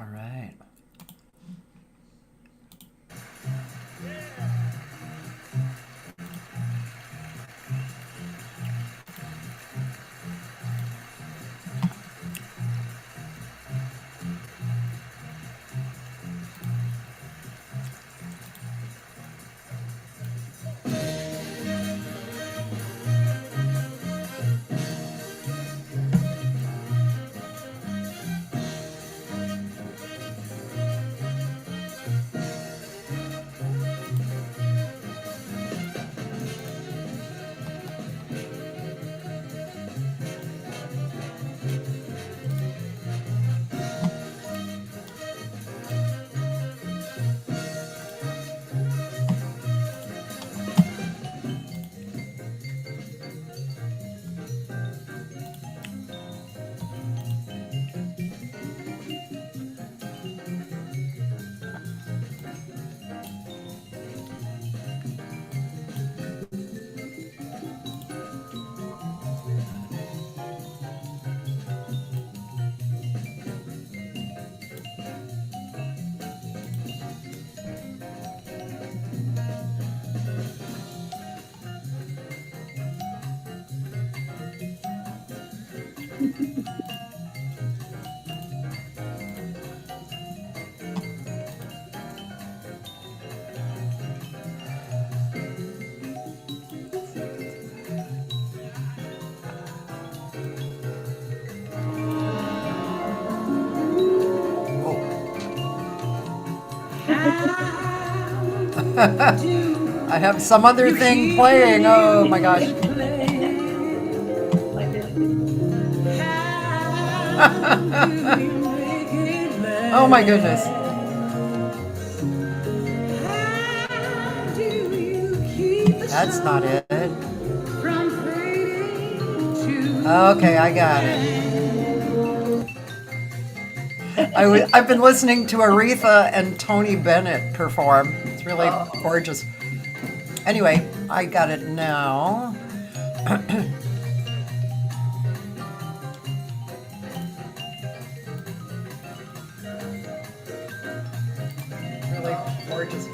All right. I have some other thing playing. Oh my gosh. Oh my goodness. That's not it. Okay, I got it. I've been listening to Aretha and Tony Bennett perform. It's really gorgeous. Anyway, I got it now. Really gorgeous.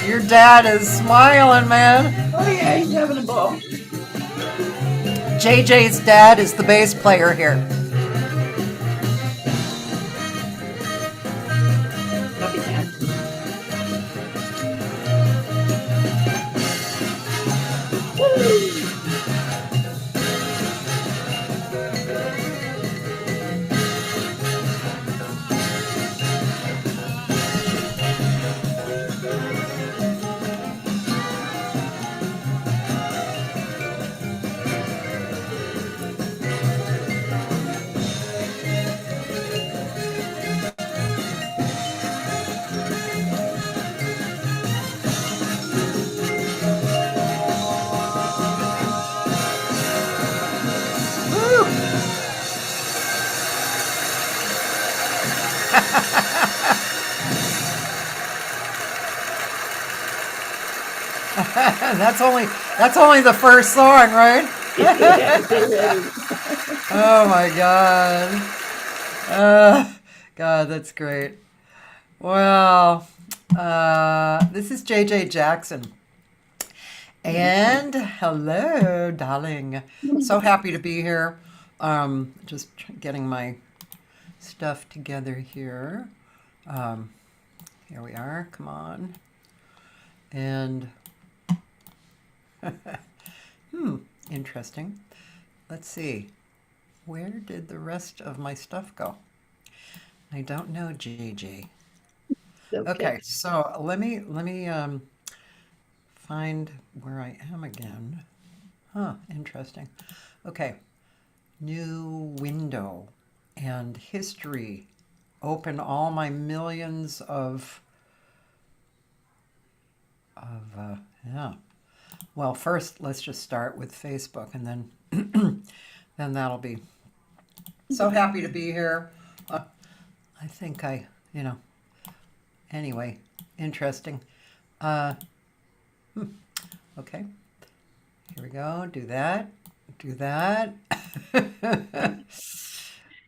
Your dad is smiling, man. Oh yeah, he's having a ball. JJ's dad is the bass player here. Duffy Jackson. That's only the first song, right? Oh my God. God, that's great. Well, this is JAIJAI Jackson. And hello, darling. So happy to be here. Just getting my stuff together here. Here we are. Come on. And Interesting. Let's see. Where did the rest of my stuff go? I don't know, JJ. Okay. Okay, so let me find where I am again. Huh, interesting. Okay, new window and history. Open all my millions of yeah. Well, first let's just start with Facebook, and then that'll be so happy to be here. Uh, I think you know, anyway, interesting. Uh, okay, here we go. Do that. Do that.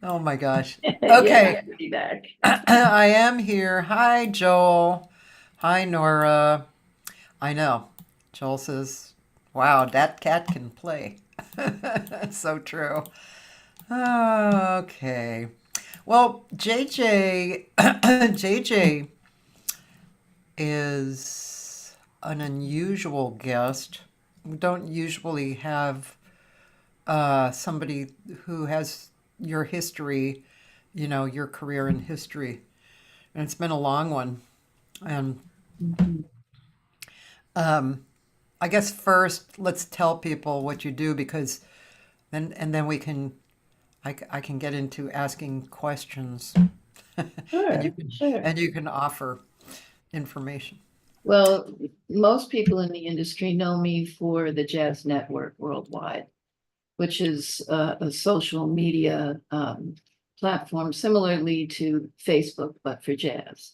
Oh my gosh. Yeah, Okay, good to be back. I am here. Hi, Joel. Hi, Nora. I know. Joel says, wow, that cat can play. So true. Okay. Well, JJ, JJ is an unusual guest. We don't usually have somebody who has your history, your career in history. And it's been a long one. And Mhm. I guess first, let's tell people what you do because then I can get into asking questions and you Sure, can sure. and you can offer information. Well, most people in the industry know me for the Jazz Network Worldwide, which is a social media platform similarly to Facebook, but for jazz.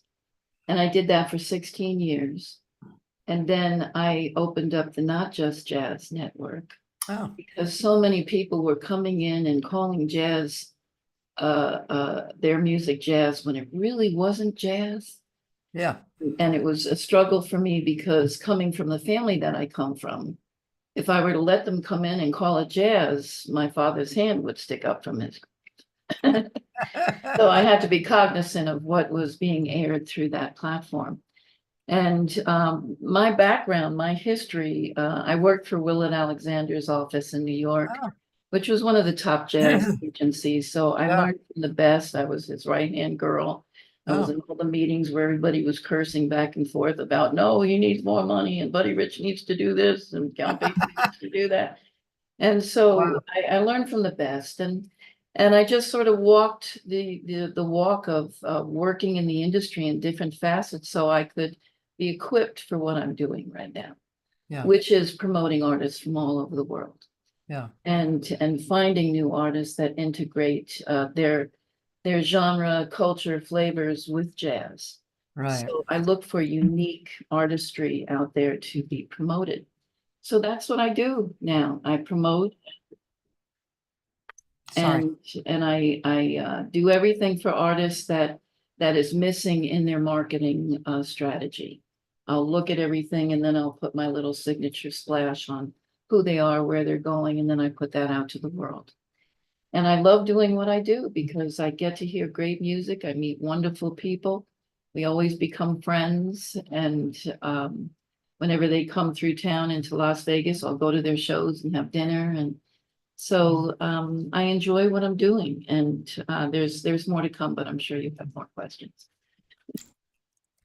And I did that for 16 years. And then I opened up the Not Just Jazz Network Oh, because so many people were coming in and calling jazz their music jazz when it really wasn't jazz. yeah. And it was a struggle for me because coming from the family that I come from, if I were to let them come in and call it jazz, my father's hand would stick up from his. So I had to be cognizant of what was being aired through that platform. And my background, my history, I worked for Willard Alexander's office in New York, Oh, which was one of the top jazz agencies. So I yeah. learned from the best. I was his right-hand girl. I was Oh, in all the meetings where everybody was cursing back and forth about, no, he needs more money and Buddy Rich needs to do this and Count Basie needs to do that. And wow. so I learned from the best and I just sort of walked the walk of working in the industry in different facets so I could be equipped for what I'm doing right now, Yeah, which is promoting artists from all over the world yeah. and finding new artists that integrate their genre, culture, flavors with jazz. Right. So I look for unique artistry out there to be promoted. So that's what I do now. I promote Sorry. and and I do everything for artists that is missing in their marketing strategy. I'll look at everything and then I'll put my little signature splash on who they are, where they're going, and then I put that out to the world. And I love doing what I do because I get to hear great music. I meet wonderful people. We always become friends. And whenever they come through town into Las Vegas, I'll go to their shows and have dinner. And so I enjoy what I'm doing. And there's more to come, but I'm sure you have more questions.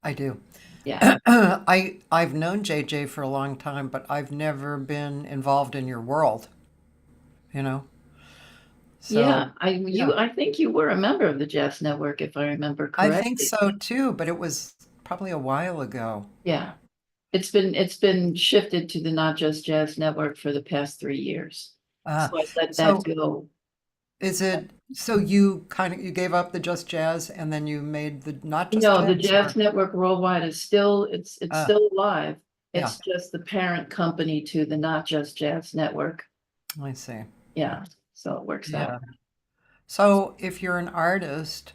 I do. Yeah. I've known JJ for a long time, but I've never been involved in your world, you know? So, Yeah. I yeah. you I think you were a member of the Jazz Network, if I remember I think correctly. so too, but it was probably a while ago. Yeah. It's been shifted to the Not Just Jazz Network for the past 3 years. Uh, So I let that so go. so you gave up the Just Jazz and then you made the not Just No, the Jazz Jazz or Network Worldwide is still it's uh still alive. yeah, It's just the parent company to the Not Just Jazz Network. I see. Yeah, so it works that Yeah. way. So if you're an artist,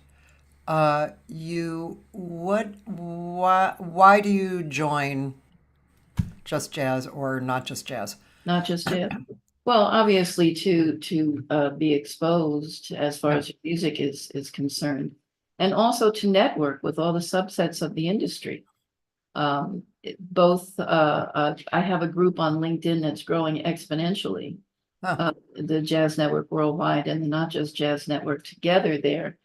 why do you join Just Jazz or not Just Jazz? Not just jazz. Well, obviously to be exposed as far Yeah. as music is concerned, and also to network with all the subsets of the industry. Both, I have a group on LinkedIn that's growing exponentially. Huh. The Jazz Network Worldwide and the Not Just Jazz Network together there.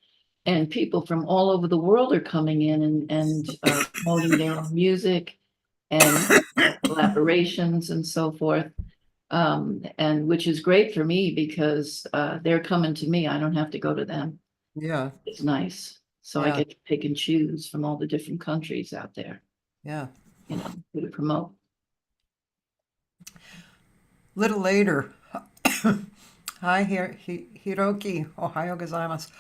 And people from all over the world are coming in and promoting their own music and collaborations and so forth. And which is great for me because they're coming to me. I don't have to go to them. Yeah, It's nice. So I Yeah. get to pick and choose from all the different countries out there, yeah. you know, who to promote. Little later. Hi, Hiroki. Ohio gozaimasu.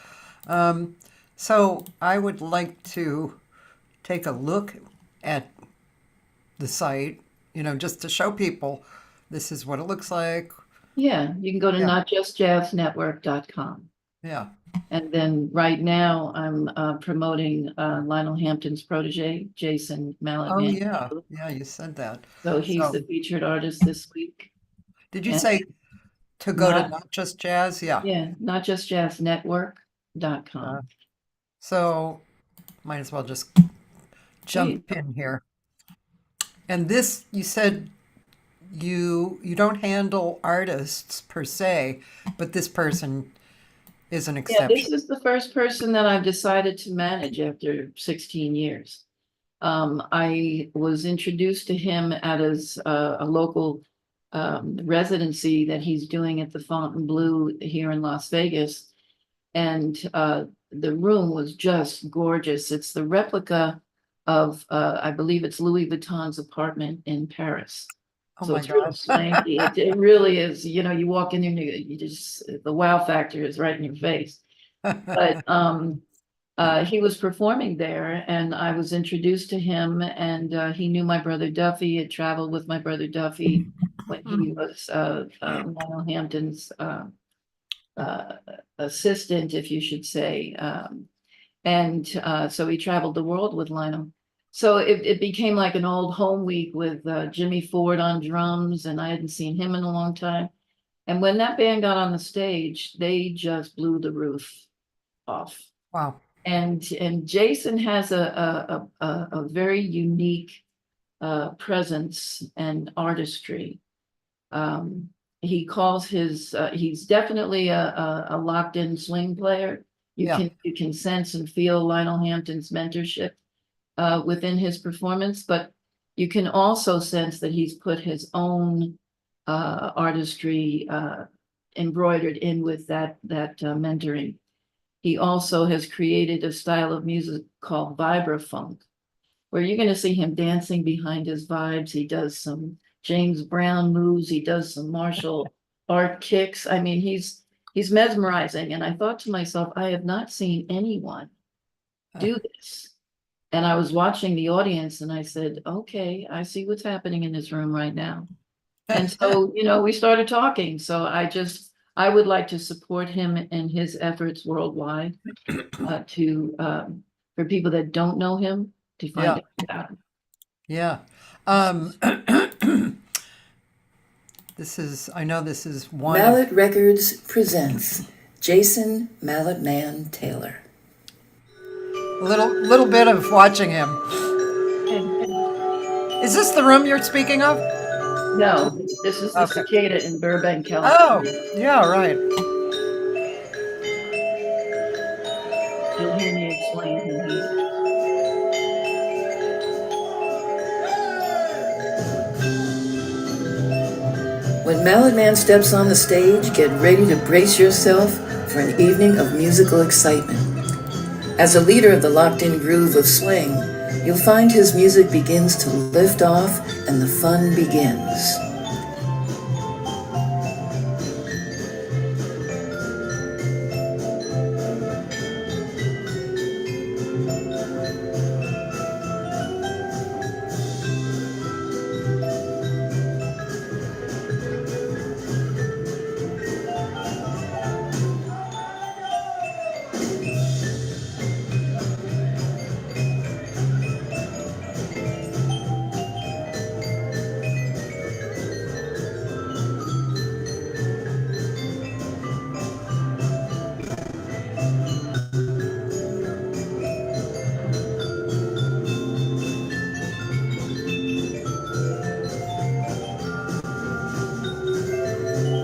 So I would like to take a look at the site, just to show people this is what it looks like. Yeah, you can go to Yeah. notjustjazznetwork.com. Yeah. And then right now I'm promoting Lionel Hampton's protege, Jason Oh, Mallet. yeah. Yeah, you said that. So he's the So, featured artist this week. did you And say to go to not, Not Just Jazz? Yeah. yeah, notjustjazznetwork.com. Uh, so, might as well just There you jump in here. And this, you said you don't handle artists per se, but this person is an Yeah, exception. this is the first person that I've decided to manage after 16 years. I was introduced to him at his a local residency that he's doing at the Fontainebleau here in Las Vegas. And the room was just gorgeous. It's the replica of I believe it's Louis Vuitton's apartment in Paris. Oh So my it's real God. swanky. It really is. You know, you walk in there and you just the wow factor is right in your face. But he was performing there, and I was introduced to him, and he knew my brother Duffy. Had traveled with my brother Duffy when he was Lionel Hampton's uh, assistant, if you should say. And so he traveled the world with Lionel. So it became like an old home week with Jimmy Ford on drums, and I hadn't seen him in a long time. And when that band got on the stage, they just blew the roof off. Wow. And Jason has a very unique presence and artistry. He calls he's definitely a locked in swing player. Yeah. You can sense and feel Lionel Hampton's mentorship within his performance, but you can also sense that he's put his own artistry embroidered in with that mentoring. He also has created a style of music called vibrafunk, where you're going to see him dancing behind his vibes. He does some James Brown moves. He does some martial art kicks. I mean, he's mesmerizing. And I thought to myself, I have not seen anyone do this. And I was watching the audience and I said, okay, I see what's happening in this room right now. And so, you know, we started talking. So I would like to support him in his efforts worldwide for people that don't know him to find Yeah. out about him. Yeah. I know this is one. Mallet Records presents Jason Mallet Man Taylor. A little bit of watching him. Is this the room you're speaking of? No, this is the Okay. Cicada in Burbank, California. Oh, yeah, right. You'll hear me explain who he is. When Mallet Man steps on the stage, get ready to brace yourself for an evening of musical excitement. As a leader of the locked-in groove of swing, you'll find his music begins to lift off and the fun begins.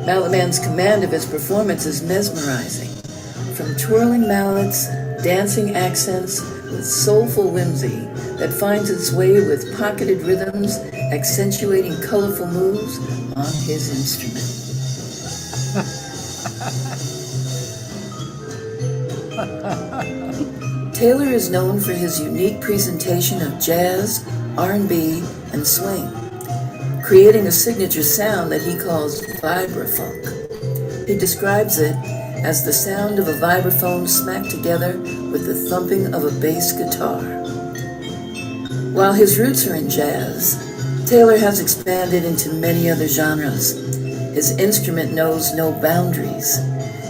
Mallet Man's command of his performance is mesmerizing. From twirling mallets, dancing accents, with soulful whimsy that finds its way with pocketed rhythms, accentuating colorful moves on his instrument. Taylor is known for his unique presentation of jazz, R&B, and swing, creating a signature sound that he calls vibrafunk. He describes it as the sound of a vibraphone smacked together with the thumping of a bass guitar. While his roots are in jazz, Taylor has expanded into many other genres. His instrument knows no boundaries.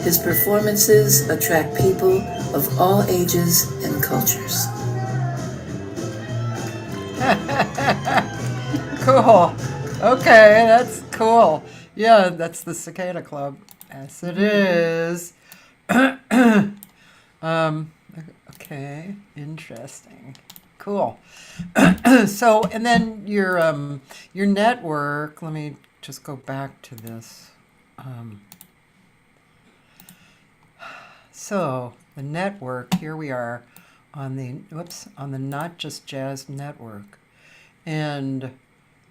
His performances attract people of all ages and cultures. Cool. Okay, that's cool. Yeah, that's the Cicada Club. Yes, it is. Okay, interesting. Cool. So, and then your network. Let me just go back to this. So the network. Here we are on the Not Just Jazz network, and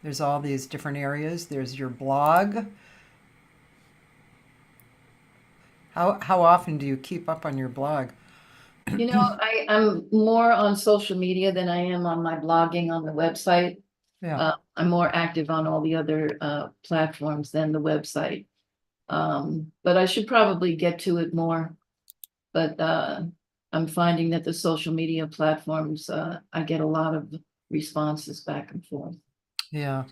there's all these different areas. There's your blog. How often do you keep up on your blog? I'm more on social media than I am on my blogging on the website. Yeah. I'm more active on all the other platforms than the website. But I should probably get to it more. But I'm finding that the social media platforms, I get a lot of responses back and forth. Yeah.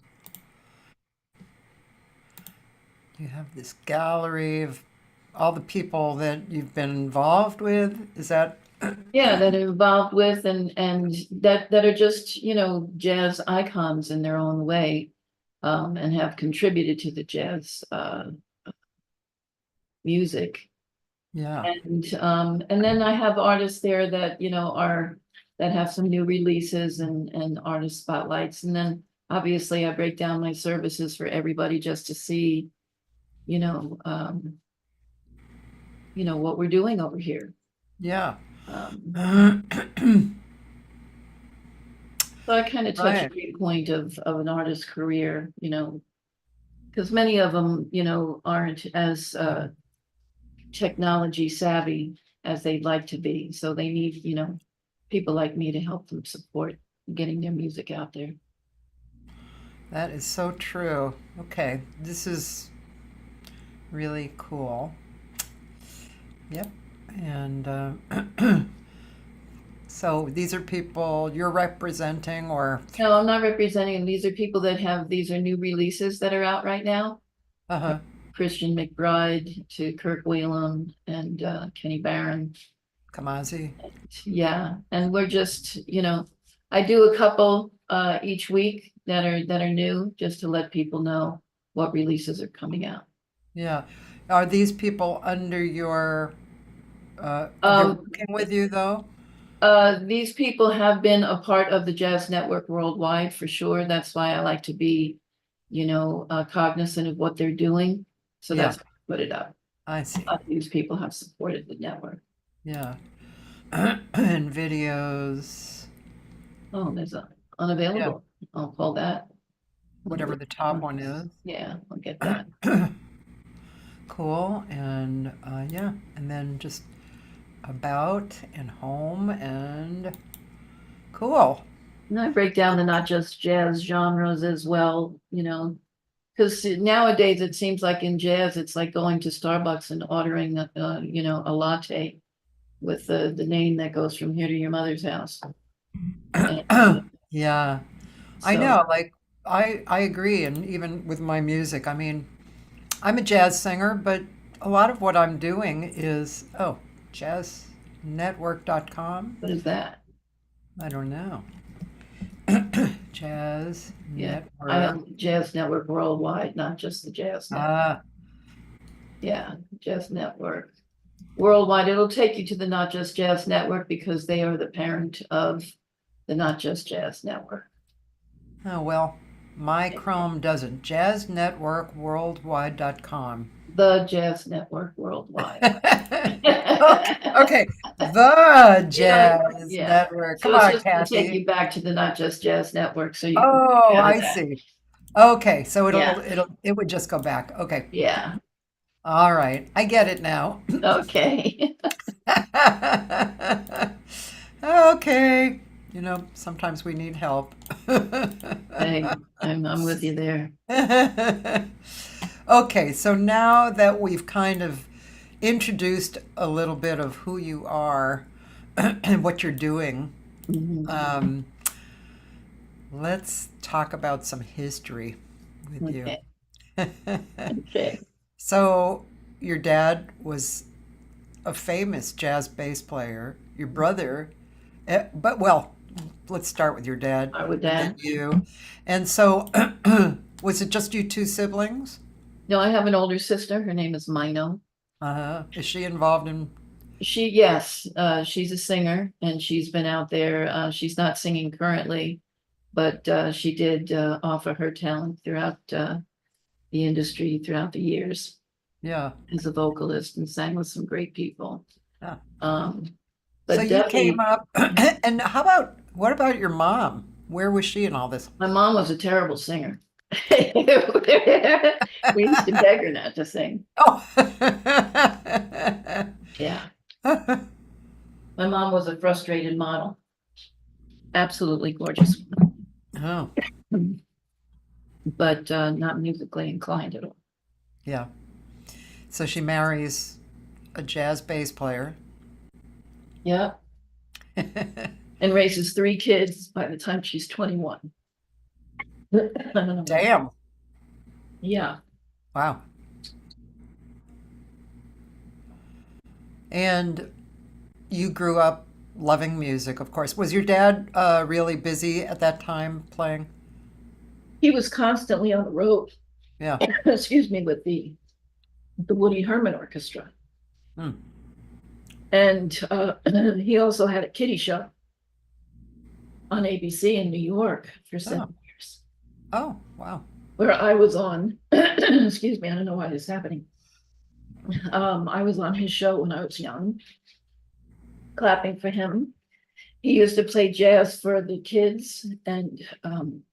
You have this gallery of all the people that you've been involved with. Is that? Yeah, that are involved with and that are just, jazz icons in their own way, and have contributed to the jazz music. Yeah. And then I have artists there that, that have some new releases and artist spotlights. And then obviously I break down my services for everybody just to see, what we're doing over here. Yeah. So I kind of touch Right. every point of an artist's career, because many of them, aren't as technology savvy as they'd like to be. So they need, people like me to help them support getting their music out there. That is so true. Okay, this is really cool. Yep. And so these are people you're representing, or No, I'm not representing them. These are people that these are new releases that are out right now. uh-huh. Christian McBride to Kirk Whalum and Kenny Barron. Kamazi. Yeah, and we're just, I do a couple each week that are new, just to let people know what releases are coming out. Yeah. Are these people under your they're working with you though? These people have been a part of the Jazz Network worldwide for sure. That's why I like to be, cognizant of what they're doing. So Yeah. that's why I put it up. I see. These people have supported the network. Yeah. And videos, Oh, there's unavailable. I'll call that. whatever the top one is. Yeah, I'll get that. Cool. And yeah, and then just about and home and cool. And I break down the not just jazz genres as well, because nowadays it seems like in jazz, it's like going to Starbucks and ordering, a latte with the name that goes from here to your mother's house. And, Yeah, I so- know. Like, I agree. And even with my music, I mean, I'm a jazz singer, but a lot of what I'm doing is, jazznetwork.com. What is that? I don't know. Jazz Yeah, Network. I have Jazz Network Worldwide, not just the Jazz Network. Ah, Yeah, Jazz Network Worldwide. It'll take you to the Not Just Jazz Network because they are the parent of the Not Just Jazz Network. oh, well, my Chrome doesn't. Jazznetworkworldwide.com. The Jazz Network Worldwide. Okay, the Jazz Yeah. Network. So Come it's on, just gonna take Kathy. you back to the Not Just Jazz Network, so you can Oh, get out of I that. see. Okay, so Yeah, it would just go back. Okay. yeah, All right. I get it now. okay. Okay. Sometimes we need help. I'm with you there. Okay, so now that we've kind of introduced a little bit of who you are and what you're doing, Mhm. um, let's talk about some history with you. Okay, okay. So, your dad was a famous jazz bass player. Your brother, well, let's start with your dad Are with and then that? you. And so, was it just you two siblings? No, I have an older sister. Her name is Mino. Uh-huh. Is she involved in? Yes, she's a singer and she's been out there. She's not singing currently, but she did offer her talent throughout the industry throughout the years Yeah. as a vocalist and sang with some great people. Yeah. Um, So but you came Duffy, up, and what about your mom? Where was she in all this? my mom was a terrible singer. We used to beg her not to sing. Oh. Yeah. My mom was a frustrated model. Absolutely gorgeous, Oh, but not musically inclined at all. yeah. So she marries a jazz bass player. Yeah. And raises 3 kids by the time she's 21. Damn. Yeah. Wow. And you grew up loving music, of course. Was your dad really busy at that time playing? He was constantly on the road, Yeah. excuse me, with the Woody Herman Orchestra. Hmm. And he also had a kiddie show on ABC in New York for 7 years, Oh, wow. where I was on, excuse me, I don't know why this is happening. I was on his show when I was young, clapping for him. He used to play jazz for the kids, and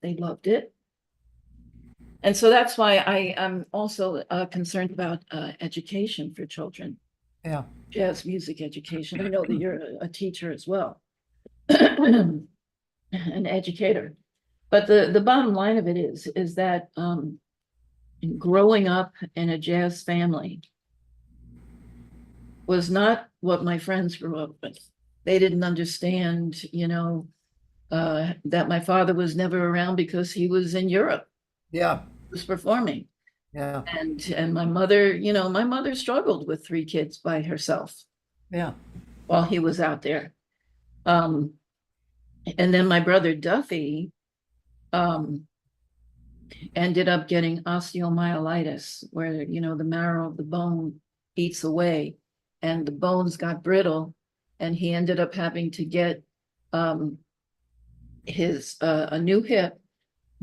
they loved it. And so that's why I am also concerned about education for children, Yeah. jazz music education. I know that you're a teacher as well, an educator. But the bottom line of it is that growing up in a jazz family was not what my friends grew up with. They didn't understand, that my father was never around because he was in Europe, Yeah. was performing. Yeah. And my mother struggled with 3 kids by herself Yeah. while he was out there. And then my brother Duffy ended up getting osteomyelitis, where the marrow of the bone eats away and the bones got brittle, and he ended up having to get his a new hip.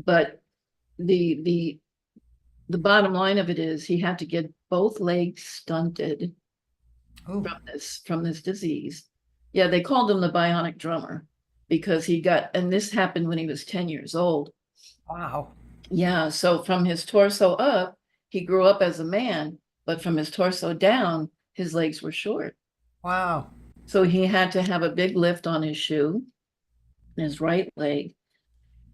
But the bottom line of it is he had to get both legs stunted Oh, from this disease. Yeah, they called him the bionic drummer because and this happened when he was 10 years old. wow. Yeah, so from his torso up, he grew up as a man, but from his torso down, his legs were short. Wow. So he had to have a big lift on his shoe, his right leg.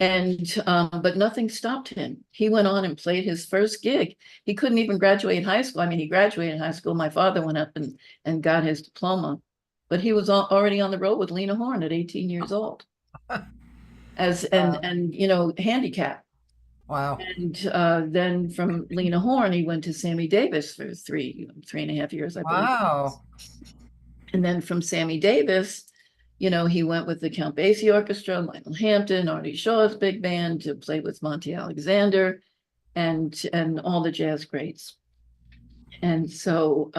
And but nothing stopped him. He went on and played his first gig. He couldn't even graduate high school. I mean, he graduated high school. My father went up and got his diploma, but he was already on the road with Lena Horne at 18 years old, and handicapped. Wow. And then from Lena Horne, he went to Sammy Davis for 3.5 years, I believe. Wow. And then from Sammy Davis, he went with the Count Basie Orchestra, Lionel Hampton, Artie Shaw's big band to play with Monty Alexander and all the jazz greats. And so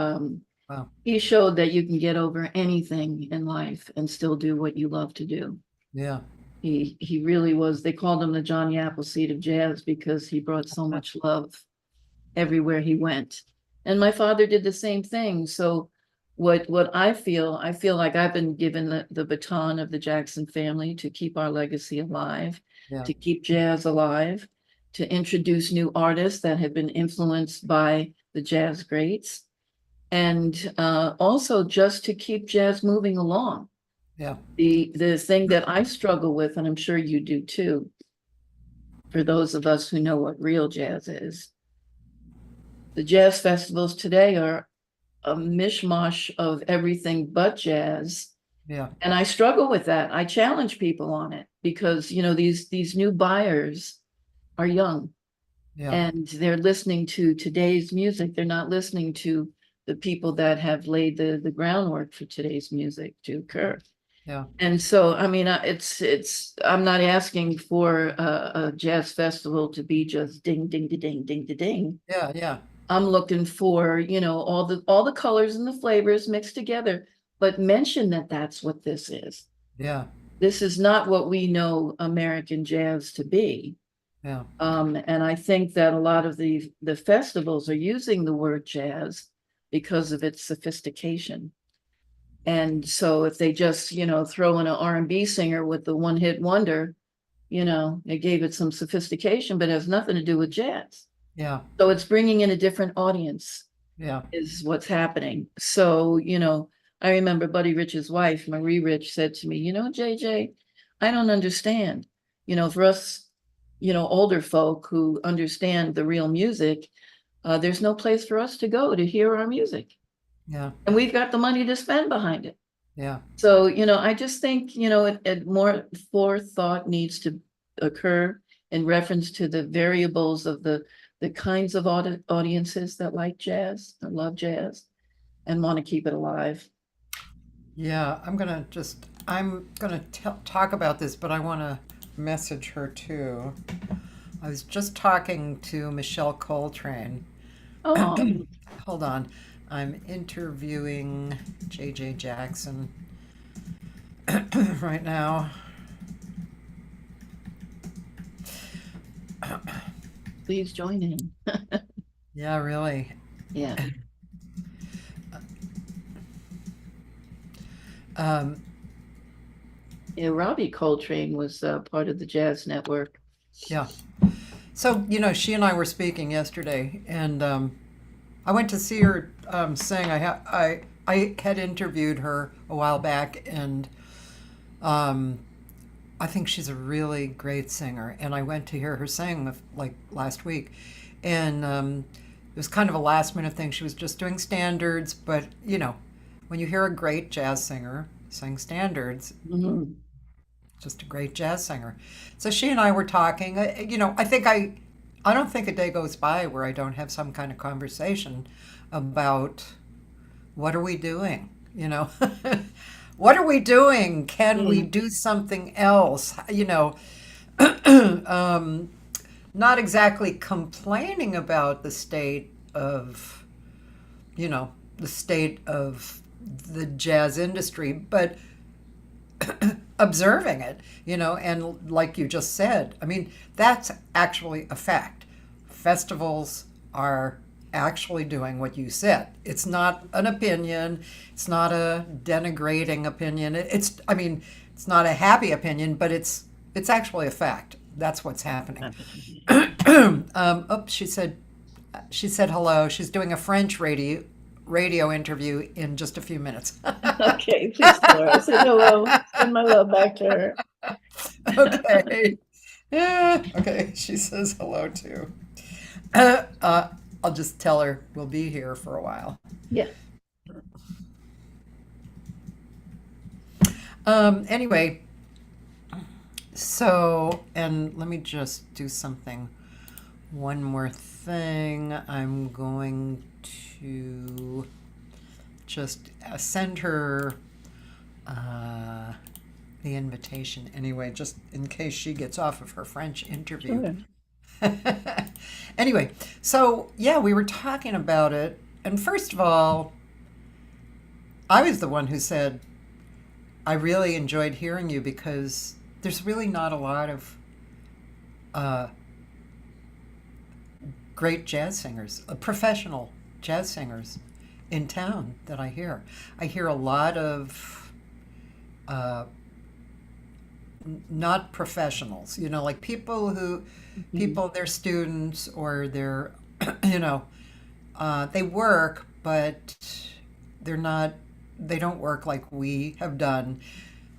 Wow. he showed that you can get over anything in life and still do what you love to do. Yeah. He really was. They called him the Johnny Appleseed of jazz because he brought so much love everywhere he went. And my father did the same thing. So what I feel like I've been given the baton of the Jackson family to keep our legacy alive, Yeah. to keep jazz alive, to introduce new artists that have been influenced by the jazz greats, and also just to keep jazz moving along. Yeah. The thing that I struggle with, and I'm sure you do too, for those of us who know what real jazz is, the jazz festivals today are a mishmash of everything but jazz. Yeah. And I struggle with that. I challenge people on it because, these new buyers are young Yeah. and they're listening to today's music. They're not listening to the people that have laid the groundwork for today's music to occur. Yeah. And so, I mean, I'm not asking for a jazz festival to be just ding, ding, ding, ding, ding, ding. Yeah. Yeah. I'm looking for, all the colors and the flavors mixed together, but mention that that's what this is. Yeah. This is not what we know American jazz to be. Yeah. And I think that a lot of the festivals are using the word jazz because of its sophistication. And so if they just, throw in an R&B singer with the one-hit wonder, it gave it some sophistication, but it has nothing to do with jazz. Yeah. So it's bringing in a different audience Yeah. is what's happening. So, I remember Buddy Rich's wife, Marie Rich, said to me, JJ, I don't understand. For us, older folk who understand the real music, there's no place for us to go to hear our music. Yeah. And we've got the money to spend behind it. Yeah. So, I just think, more forethought needs to occur in reference to the variables of the kinds of audiences that like jazz or love jazz and want to keep it alive. Yeah. I'm gonna talk about this, but I want to message her too. I was just talking to Michelle Coltrane. Oh, Hold on. I'm interviewing JAIJAI Jackson right now. please join in. Yeah, really. Yeah. Um, Yeah, Robbie Coltrane was part of the Jazz Network. yeah. So, she and I were speaking yesterday, and I went to see her sing. I had interviewed her a while back, and I think she's a really great singer. And I went to hear her sing like last week, and it was kind of a last minute thing. She was just doing standards, but when you hear a great jazz singer sing standards, Mhm. just a great jazz singer. So she and I were talking. I don't think a day goes by where I don't have some kind of conversation about what are we doing? What are we doing? Can we do something else? Not exactly complaining about the state of, the state of the jazz industry, but observing it, and like you just said, I mean, that's actually a fact. Festivals are actually doing what you said. It's not an opinion. It's not a denigrating opinion. It's not a happy opinion, but it's actually a fact. That's what's happening. She said hello. She's doing a French radio interview in just a few minutes. Okay, please tell her. I said hello. Send my love back to her. Okay. Yeah. Okay. She says hello too. I'll just tell her we'll be here for a while. Yeah. Anyway, so, and let me just do something. One more thing. I'm going to just send her the invitation anyway, just in case she gets off of her French interview. Sure. Anyway, so yeah, we were talking about it. And first of all, I was the one who said, I really enjoyed hearing you because there's really not a lot of great jazz singers, professional jazz singers in town that I hear. I hear a lot of uh, not professionals, like Mhm. they're students or they're, you know, they work, but they're not, they don't work like we have done.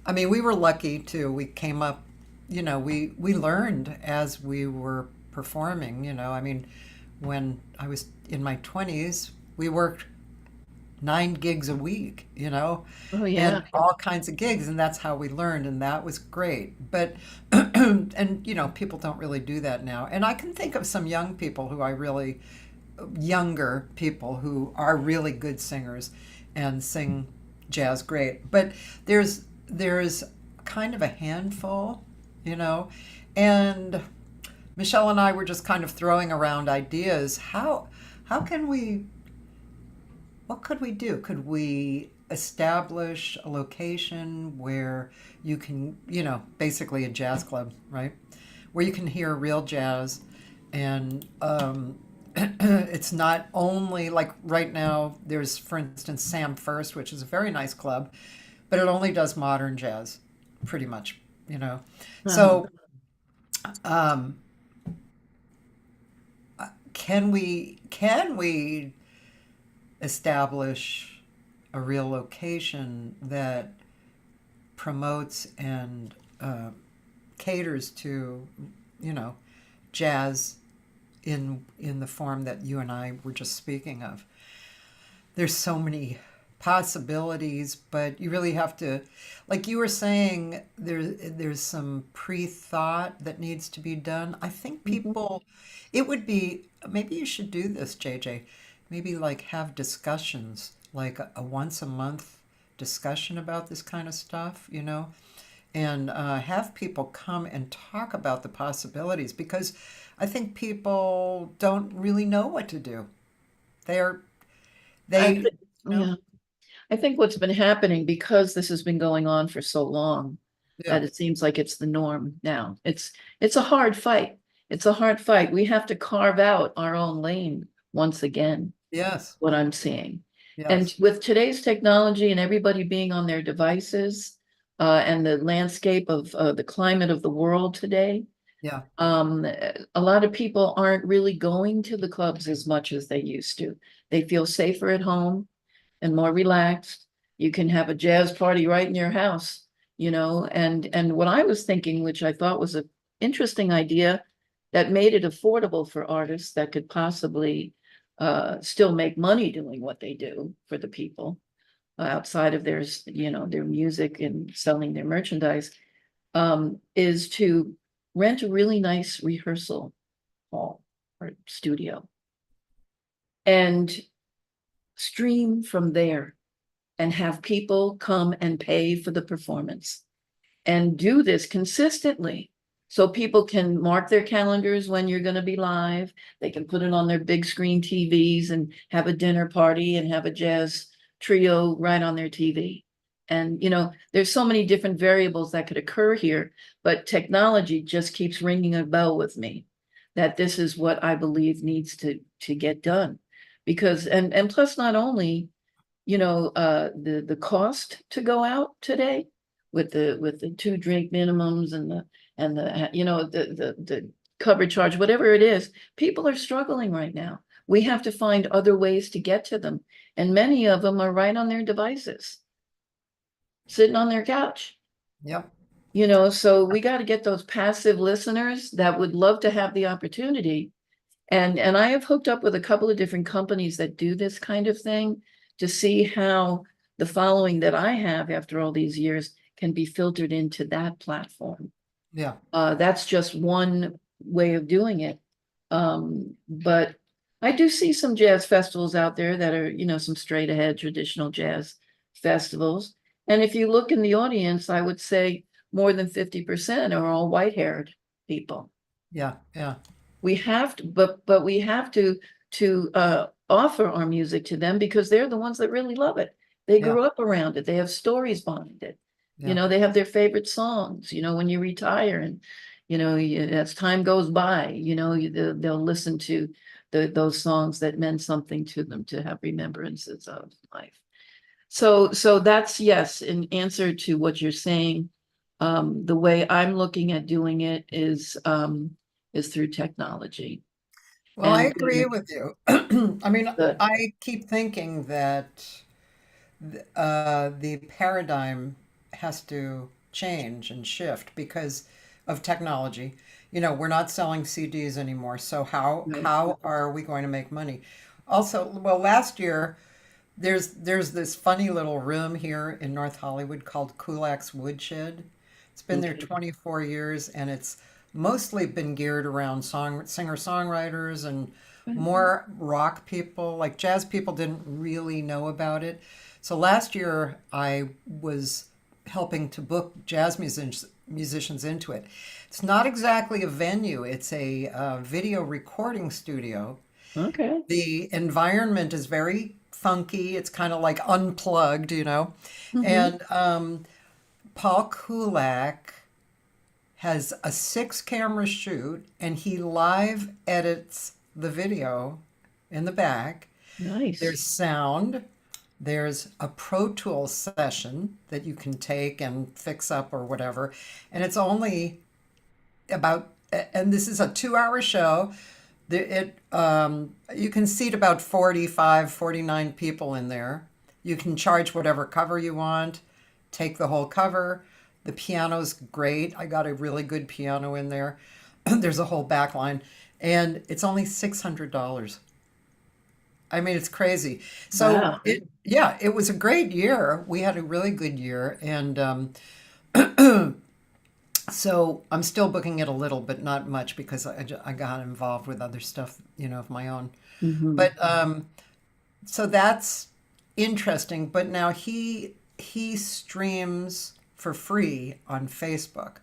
I mean, we were lucky too. We came up, we learned as we were performing, I mean, when I was in my 20s, we worked 9 gigs a week, Oh, yeah. and all kinds of gigs, and that's how we learned, and that was great. But and people don't really do that now. And I can think of some younger people who are really good singers and sing jazz great. But there's kind of a handful, you know, and Michelle and I were just kind of throwing around ideas. How can we what could we do? Could we establish a location where you can, basically a jazz club, right? Where you can hear real jazz and it's not only like right now, there's, for instance, Sam First, which is a very nice club, but it only does modern jazz, pretty much, you know. Uh-huh. So, um, can we establish a real location that promotes and caters to, you know, jazz in the form that you and I were just speaking of? There's so many possibilities, but you really have to, like you were saying, there's some pre-thought that needs to be done. I think Mhm. people, it would be, maybe you should do this, JJ. Maybe like have discussions, like a once a month discussion about this kind of stuff, and have people come and talk about the possibilities, because I think people don't really know what to do. They're I they think, you know yeah, I think what's been happening because this has been going on for so long yeah. that it seems like it's the norm now. It's a hard fight. It's a hard fight. We have to carve out our own lane once again, Yes. what I'm seeing. And Yes. with today's technology and everybody being on their devices, and the landscape of the climate of the world today, Yeah. a lot of people aren't really going to the clubs as much as they used to. They feel safer at home and more relaxed. You can have a jazz party right in your house, and what I was thinking, which I thought was an interesting idea that made it affordable for artists that could possibly still make money doing what they do for the people outside of their music and selling their merchandise, is to rent a really nice rehearsal hall or studio and stream from there and have people come and pay for the performance and do this consistently. So people can mark their calendars when you're going to be live. They can put it on their big screen TVs and have a dinner party and have a jazz trio right on their TV. And, there's so many different variables that could occur here, but technology just keeps ringing a bell with me that this is what I believe needs to get done. Because, and plus, not only the cost to go out today with the 2 drink minimums and the cover charge, whatever it is, people are struggling right now. We have to find other ways to get to them, and many of them are right on their devices, sitting on their couch. Yep. So we got to get those passive listeners that would love to have the opportunity. And I have hooked up with a couple of different companies that do this kind of thing to see how the following that I have after all these years can be filtered into that platform. Yeah. That's just one way of doing it. But I do see some jazz festivals out there that are, some straight ahead traditional jazz festivals. And if you look in the audience, I would say more than 50% are all white-haired people. Yeah. Yeah. We have to, but we have to offer our music to them because they're the ones that really love it. They Yeah. grew up around it. They have stories behind it. Yeah. They have their favorite songs, when you retire and, as time goes by, they'll listen to those songs that meant something to them to have remembrances of life. So that's, yes, in answer to what you're saying. The way I'm looking at doing it is through technology. Well, I And agree with you. I mean, the, I keep thinking that the paradigm has to change and shift because of technology. You know, we're not selling CDs anymore, so right. how are we going to make money? Also, well, last year there's this funny little room here in North Hollywood called Kulak's Woodshed. It's been there Okay. 24 years, and it's mostly been geared around singer-songwriters and more rock people. Like jazz people didn't really know about it. So last year I was helping to book jazz musicians into it. It's not exactly a venue, it's a video recording studio. Okay. The environment is very funky. It's kind of like unplugged, you know. Mhm. And Paul Kulak has a 6 camera shoot and he live edits the video in the back. Nice. There's sound. There's a Pro Tools session that you can take and fix up or whatever. And it's only about, and this is a 2 hour show. You can seat about 45, 49 people in there. You can charge whatever cover you want, take the whole cover. The piano's great. I got a really good piano in there. There's a whole back line, and it's only $600. I mean, it's crazy. So Wow. yeah, it was a great year. We had a really good year, and so I'm still booking it a little, but not much because I got involved with other stuff, you know, of my own. Hmm. But so that's interesting. But now he streams for free on Facebook.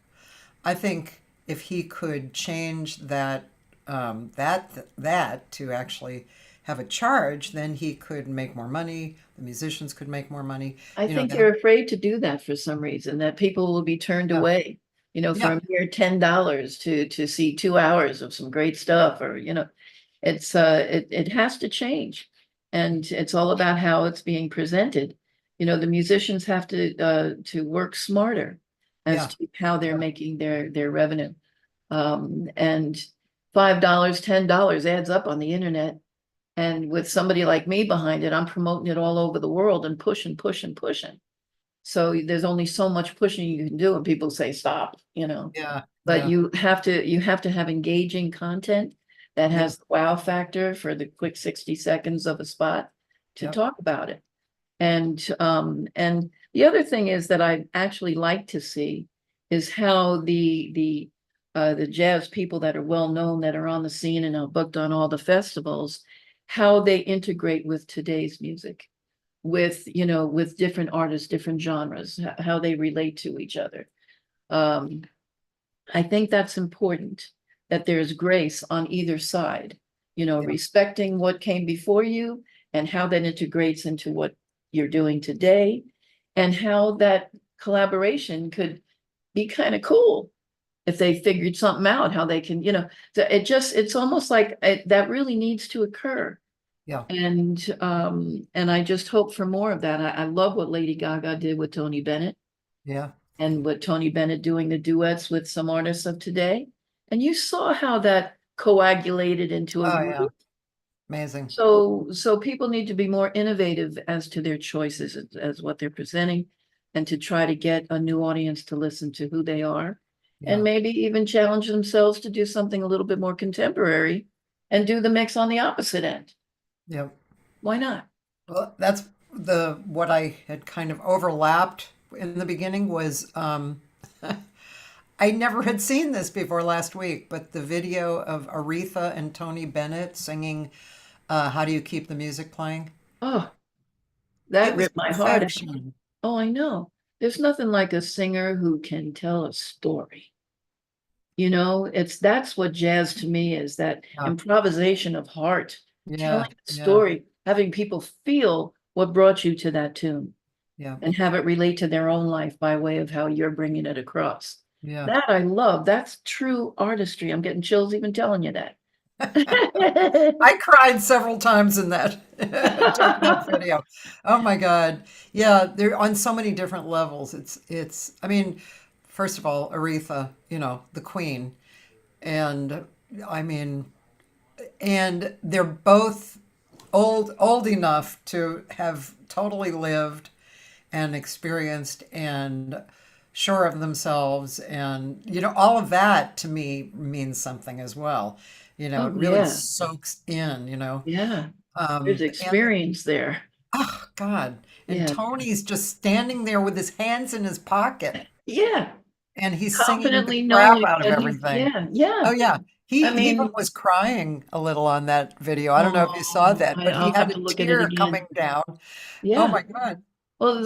I think if he could change that to actually have a charge, then he could make more money. The musicians could make more money. I You know, think they're afraid to do that for some reason, that people will be turned yeah, away, for yeah, a mere $10 to see 2 hours of some great stuff, or, it has to change. And it's all about how it's being presented. The musicians have to work smarter as yeah, to how they're yeah, making their revenue. And $5, $10 adds up on the internet. And with somebody like me behind it, I'm promoting it all over the world and pushing, pushing, pushing. So there's only so much pushing you can do, and people say stop. yeah, But yeah, you have to have engaging content that yeah, has the wow factor for the quick 60 seconds of a spot to yeah, talk about it. And the other thing is that I actually like to see is how the jazz people that are well known, that are on the scene and are booked on all the festivals, how they integrate with today's music, with different artists, different genres, how they relate to each other. Um, I think that's important, that there's grace on either side, yeah, respecting what came before you and how that integrates into what you're doing today, and how that collaboration could be kind of cool if they figured something out, how they can, so it's almost like that really needs to occur. yeah, And I just hope for more of that. I love what Lady Gaga did with Tony Bennett, yeah. and what Tony Bennett doing the duets with some artists of today. And you saw how that coagulated into a Oh yeah, group. amazing. So people need to be more innovative as to their choices, as what they're presenting, and to try to get a new audience to listen to who they are, and Yeah, maybe even challenge themselves to do something a little bit more contemporary and do the mix on the opposite end. yeah. Why not? Well, that's the what I had kind of overlapped in the beginning was I never had seen this before last week, but the video of Aretha and Tony Bennett singing "How Do You Keep the Music Playing?" Oh, It that was ripped my heart out. perfection. Oh, I know. There's nothing like a singer who can tell a story. That's what jazz to me is, that Yeah, improvisation of heart, telling yeah, a yeah, story, having people feel what brought you to that tune yeah, and have it relate to their own life by way of how you're bringing it across. yeah, That I love. That's true artistry. I'm getting chills even telling you that. I cried several times in that during that video. Oh my God. Yeah, they're on so many different levels. It's I mean, first of all, Aretha, the queen. And I mean, and they're both old enough to have totally lived and experienced and sure of themselves, and all of that to me means something as well. Oh, It really yeah. soaks in, Yeah. There's and experience there. oh God, and Yeah. Tony's just standing there with his hands in his pocket Yeah. and he's singing the Confidently crap knowing out of that he's, everything. yeah, Oh yeah. yeah, I he even mean, was crying a little on that video. I don't know if you saw oh, that, but he I'll had have a to look at it tear coming again. down. Oh Yeah. my God. Well,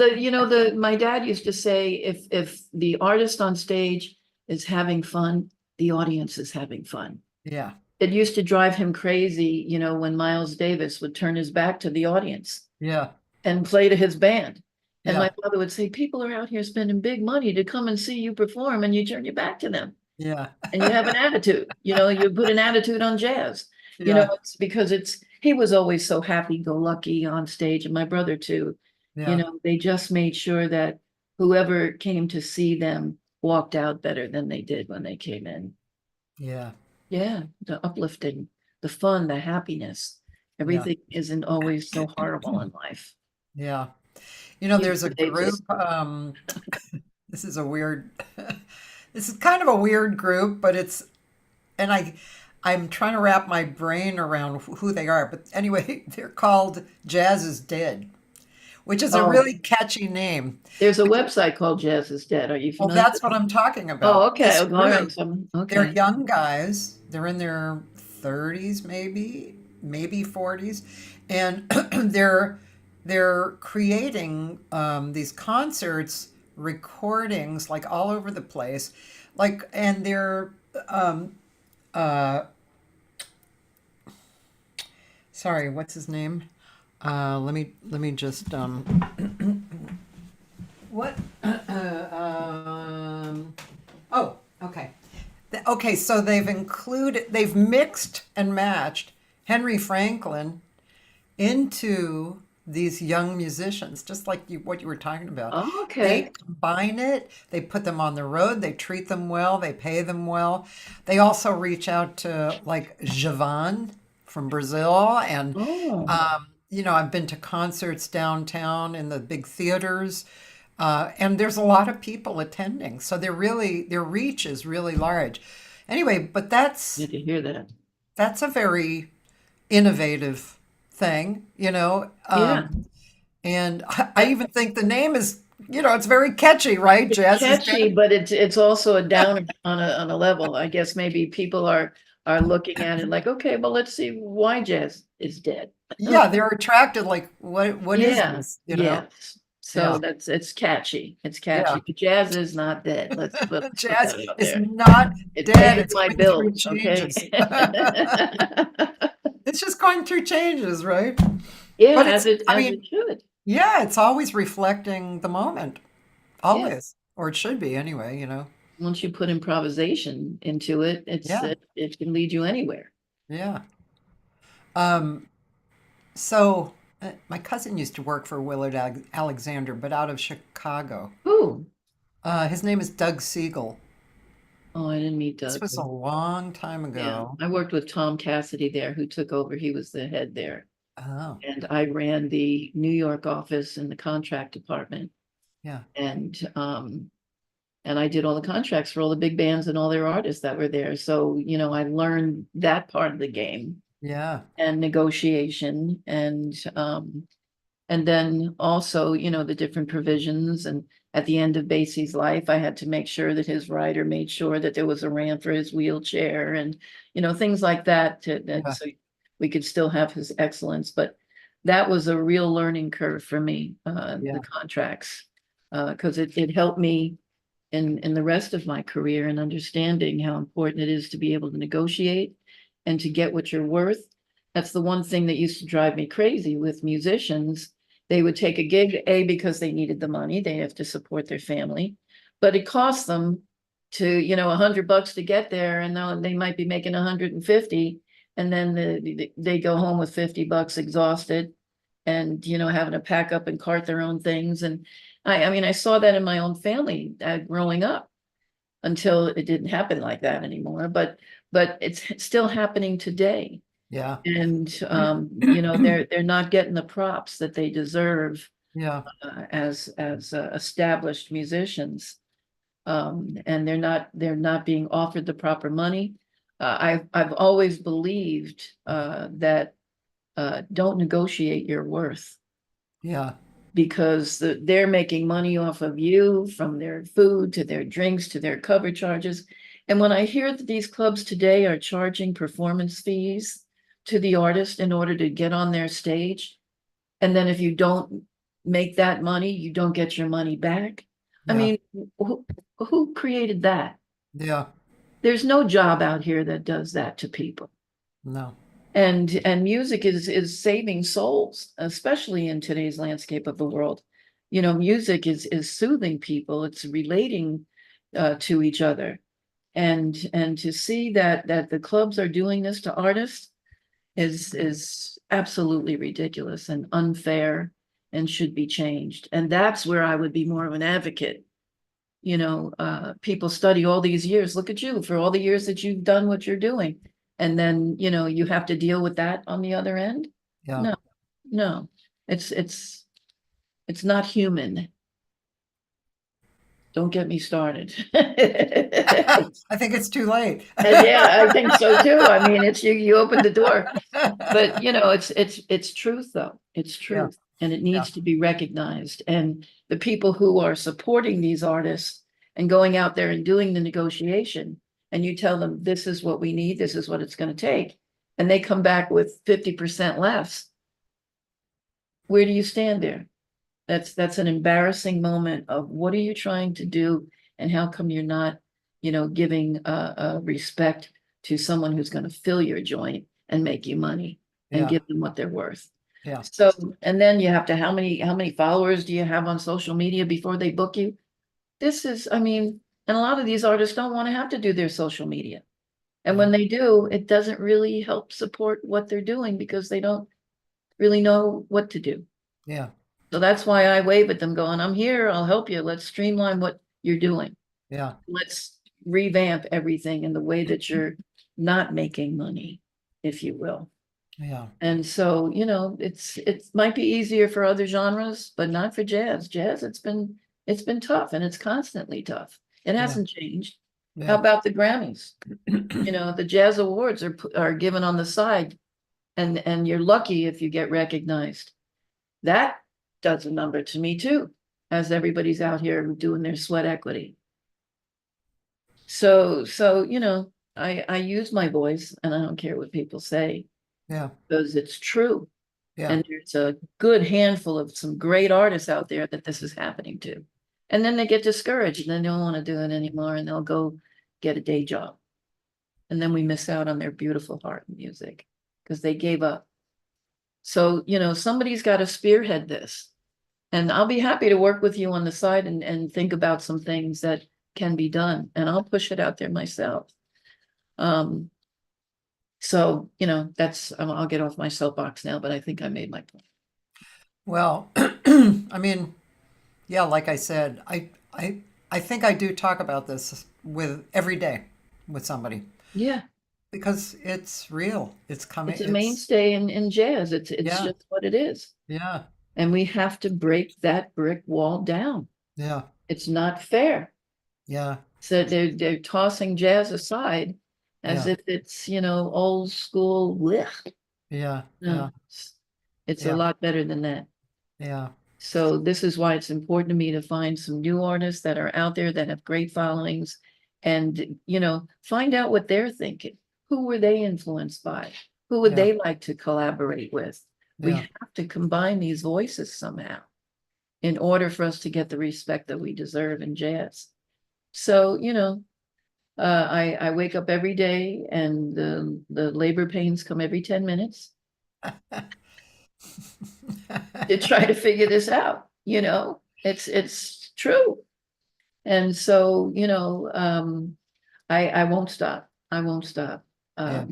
my dad used to say, if the artist on stage is having fun, the audience is having fun. Yeah, It used to drive him crazy, when Miles Davis would turn his back to the audience yeah, and play to his band. And my yeah, father would say, people are out here spending big money to come and see you perform, and you turn your back to them. yeah, And you have an attitude, you put an attitude on jazz. yeah, It's because he was always so happy-go-lucky on stage, and my brother too. yeah, They just made sure that whoever came to see them walked out better than they did when they came in. yeah, Yeah, the uplifting, the fun, the happiness. yeah, Everything isn't always so horrible in life. yeah. He's There's a group, contagious. this is a weird, this is kind of a weird group, but and I'm trying to wrap my brain around who they are. But anyway, they're called Jazz is Dead, which is a Oh, really catchy name. there's a website called Jazz is Dead. Are you Well, familiar that's with what it? I'm talking Oh, about. okay. This Oh, all right. group, they're Okay. young guys. They're in their 30s, maybe 40s, and they're creating these concerts, recordings like all over the place, and they're um, uh, sorry, what's his name? Let me just what oh, okay. Okay, so they've mixed and matched Henry Franklin into these young musicians, just like what you were talking about. Oh, They okay. combine it, they put them on the road, they treat them well, they pay them well. They also reach out to like Javan from Brazil, and Oh, I've been to concerts downtown in the big theaters, and there's a lot of people attending. So their reach is really large. Anyway, but good to hear that. that's a very innovative thing, Yeah. and I even think the name is, it's very catchy, right? It's Jazz is catchy, dead. but it's also a downer on a level. I guess maybe people are looking at it like, okay, well, let's see why jazz is dead. Yeah, they're attracted. Like, what is Yeah, this? yes. So Yeah, it's catchy. It's yeah. catchy. But jazz is not dead. Let's put Jazz that out is there. not It dead. pays It's my going through bills, okay? changes. It's just going through changes, right? Yeah, But I as mean, it should. yeah, it's always reflecting the moment, Yeah. always, or it should be anyway. Once you put improvisation into it, Yeah, it can lead you anywhere. yeah. Um, so my cousin used to work for Willard Alexander, but out of Chicago. Ooh. His name is Doug Siegel. Oh, I didn't meet This Doug. was a long time Yeah, ago. I worked with Tom Cassidy there, who took over. He was the head there. Oh, And I ran the New York office and the contract department. yeah, And I did all the contracts for all the big bands and all their artists that were there. So, I learned that part of the game yeah, and negotiation and then also, the different provisions. And at the end of Basie's life, I had to make sure that his rider made sure that there was a ramp for his wheelchair and, things like that yeah, so we could still have his excellence. But that was a real learning curve for me, yeah, the contracts, because it helped me in the rest of my career and understanding how important it is to be able to negotiate and to get what you're worth. That's the one thing that used to drive me crazy with musicians. They would take a gig, because they needed the money, they have to support their family, but it costs them to, $100 to get there, and now they might be making 150. and then they go home with $50 exhausted, and having to pack up and cart their own things. And I mean, I saw that in my own family growing up, until it didn't happen like that anymore. But it's still happening today. Yeah. And they're not getting the props that they deserve Yeah. as established musicians. And they're not being offered the proper money. I've always believed that don't negotiate your worth, Yeah. because they're making money off of you, from their food to their drinks to their cover charges. And when I hear that these clubs today are charging performance fees to the artist in order to get on their stage, and then if you don't make that money, you don't get your money back. I Yeah. mean, who created that? Yeah. There's no job out here that does that to people. No. And music is saving souls, especially in today's landscape of the world. Music is soothing people. It's relating to each other. And to see that the clubs are doing this to artists is absolutely ridiculous and unfair, and should be changed. And that's where I would be more of an advocate. People study all these years. Look at you, for all the years that you've done what you're doing. And then, you have to deal with that on the other end. Yeah. No, it's not human. Don't get me started. I think it's too late. And yeah, I think so too. I mean, it's you opened the door, but it's truth though. It's truth, and it needs to be recognized. And the people who are supporting these artists and going out there and doing the negotiation, and you tell them, this is what we need, this is what it's going to take, and they come back with 50% less. Where do you stand there? That's an embarrassing moment of, what are you trying to do, and how come you're not, giving respect to someone who's going to fill your joint and make you money and Yeah. give them what they're worth. Yeah. So, and then you have to, how many followers do you have on social media before they book you? I mean, and a lot of these artists don't want to have to do their social media. And when they do, it doesn't really help support what they're doing, because they don't really know what to do. Yeah. So that's why I wave at them going, I'm here, I'll help you. Let's streamline what you're doing. Yeah. Let's revamp everything in the way that you're not making money, if you will. Yeah. And so, it might be easier for other genres, but not for jazz. Jazz, it's been tough, and it's constantly tough. It hasn't changed. How Yeah. about the Grammys? The Jazz Awards are given on the side, and you're lucky if you get recognized. That does a number to me too, as everybody's out here doing their sweat equity. So I use my voice, and I don't care what people say, Yeah. because it's true. Yeah. And there's a good handful of some great artists out there that this is happening to. And then they get discouraged, and then they don't want to do it anymore, and they'll go get a day job. And then we miss out on their beautiful heart and music, because they gave up. So, somebody's got to spearhead this. And I'll be happy to work with you on the side and think about some things that can be done. And I'll push it out there myself. So, I'll get off my soapbox now, but I think I made my point. Well, I mean, yeah, like I said, I think I do talk about this with every day with somebody, Yeah, because it's real. It's coming. it's a mainstay in jazz. It's Yeah. just what it is. Yeah. And we have to break that brick wall down. Yeah. It's not fair. Yeah. So they're tossing jazz aside as Yeah. if it's, old school. Blech. Yeah. No, Yeah. it's Yeah. a lot better than that. Yeah. So this is why it's important to me to find some new artists that are out there that have great followings, and, find out what they're thinking. Who were they influenced by? Who would Yeah. they like to collaborate with? We Yeah. have to combine these voices somehow in order for us to get the respect that we deserve in jazz. So, I wake up every day, and the labor pains come every 10 minutes to try to figure this out. It's true. And so, I won't stop. I won't stop. Yeah.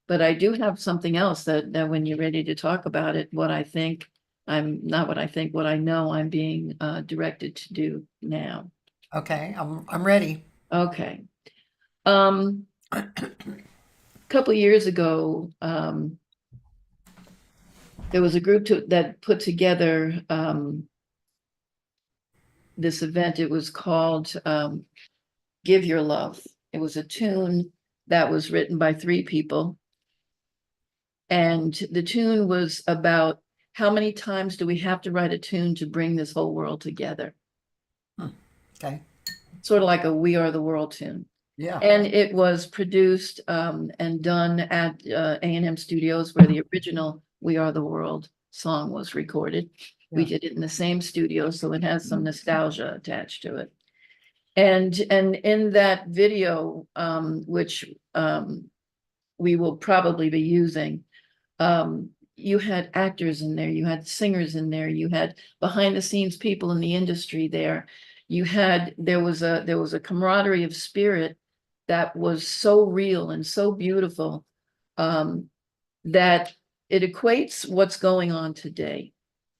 But I do have something else that when you're ready to talk about it, what I think, what I know I'm being directed to do now. Okay, I'm ready. Okay. A couple years ago, there was a group that put together this event. It was called Give Your Love. It was a tune that was written by 3 people. And the tune was about how many times do we have to write a tune to bring this whole world together? Okay. Sort of like a We Are the World tune. Yeah. And it was produced and done at A&M Studios, where the original We Are the World song was recorded. We Yeah. did it in the same studio, so it has some nostalgia attached to it. And in that video, which we will probably be using, you had actors in there, you had singers in there, you had behind the scenes people in the industry there. There was a camaraderie of spirit that was so real and so beautiful, that it equates what's going on today.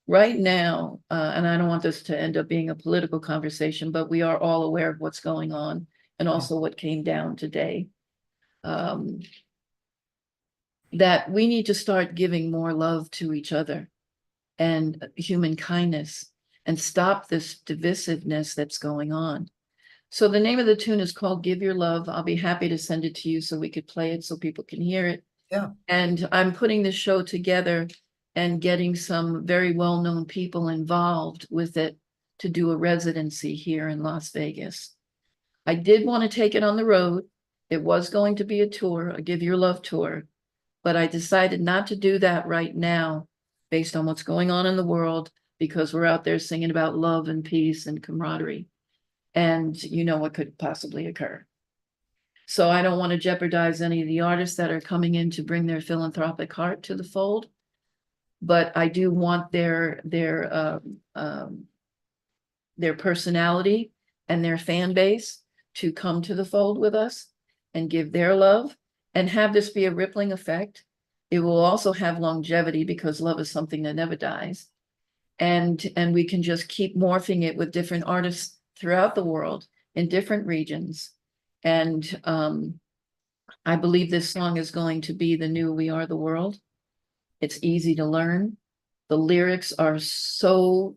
Right now, and I don't want this to end up being a political conversation, but we are all aware of what's going on and also what came down today. That we need to start giving more love to each other and human kindness and stop this divisiveness that's going on. So the name of the tune is called Give Your Love. I'll be happy to send it to you so we could play it so people can hear it. Yeah. And I'm putting this show together and getting some very well-known people involved with it to do a residency here in Las Vegas. I did want to take it on the road. It was going to be a tour, a Give Your Love tour, but I decided not to do that right now based on what's going on in the world, because we're out there singing about love and peace and camaraderie. And you know what could possibly occur. So I don't want to jeopardize any of the artists that are coming in to bring their philanthropic heart to the fold. But I do want their personality and their fan base to come to the fold with us and give their love and have this be a rippling effect. It will also have longevity because love is something that never dies. And we can just keep morphing it with different artists throughout the world in different regions. And I believe this song is going to be the new We Are the World. It's easy to learn. The lyrics are so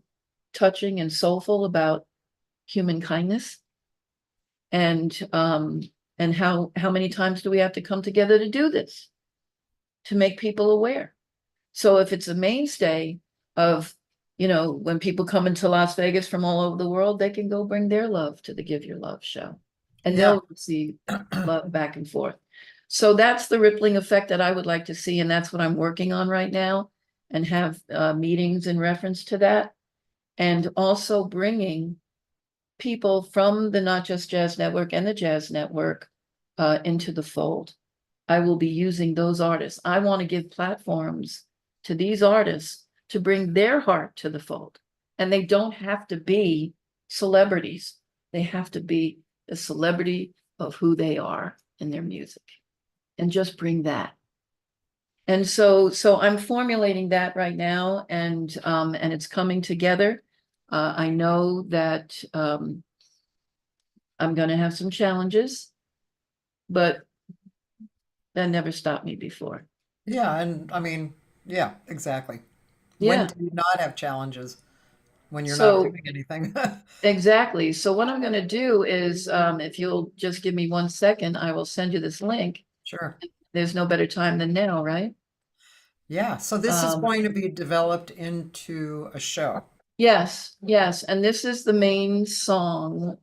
touching and soulful about human kindness. And how many times do we have to come together to do this? To make people aware. So if it's a mainstay of, when people come into Las Vegas from all over the world, they can go bring their love to the Give Your Love show. And they'll receive love back and forth. So that's the rippling effect that I would like to see. And that's what I'm working on right now, and have meetings in reference to that. And also bringing people from the Not Just Jazz Network and the Jazz Network into the fold. I will be using those artists. I want to give platforms to these artists to bring their heart to the fold. And they don't have to be celebrities. They have to be a celebrity of who they are in their music, and just bring that. And so I'm formulating that right now, and it's coming together. I know that I'm going to have some challenges, but that never stopped me before. Yeah, and I mean, yeah, exactly. When Yeah. do you not have challenges? When you're not So doing anything? exactly. So what I'm going to do is, if you'll just give me 1 second, I will send you this link. Sure. There's no better time than now, right? Yeah, so this is Um, going to be developed into a show. Yes, yes. And this is the main song.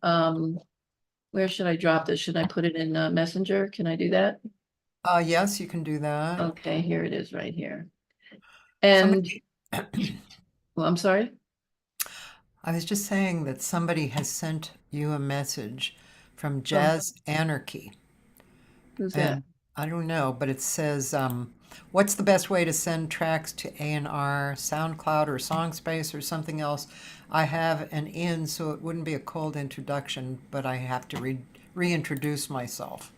Where should I drop this? Should I put it in Messenger? Can I do that? Yes, you can do that. Okay, here it is right here. And, Somebody, well, I'm sorry. I was just saying that somebody has sent you a message from Oh, Jazz Anarchy. who's that? And I don't know, but it says, what's the best way to send tracks to A&R, SoundCloud, or SongSpace, or something else? I have an in, so it wouldn't be a cold introduction, but I have to reintroduce myself.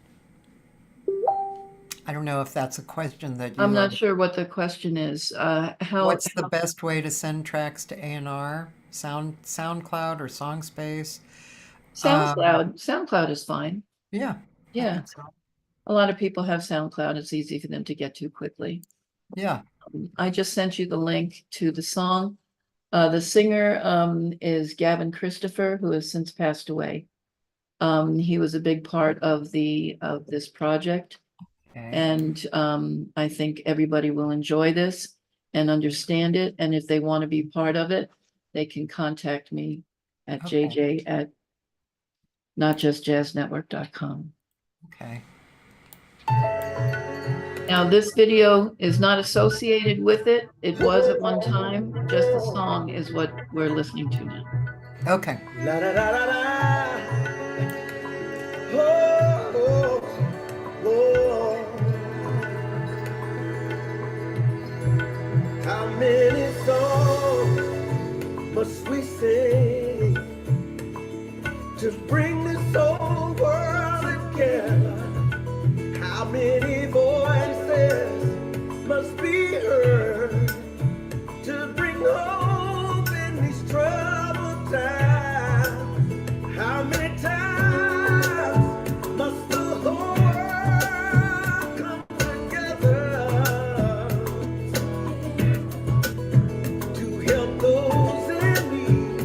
I don't know if that's a question that you I'm not are- sure what the question is. What's the best way to send tracks to A&R? SoundCloud or SongSpace? SoundCloud is fine. Yeah. I Yeah. think so. A lot of people have SoundCloud. It's easy for them to get to quickly. Yeah. I just sent you the link to the song. The singer is Gavin Christopher, who has since passed away. He was a big part of this project. Okay. And I think everybody will enjoy this and understand it. And if they want to be part of it, they can contact me at Okay. jj@notjustjazznetwork.com. Okay. Now, this video is not associated with it. It was at one time. Just the song is what we're listening to now. Okay. La la la la la. Oh, oh, oh. How many songs must we sing to bring this whole world together? How many voices must be heard to bring hope in these troubled times? How many times must the whole world come together to help those in need,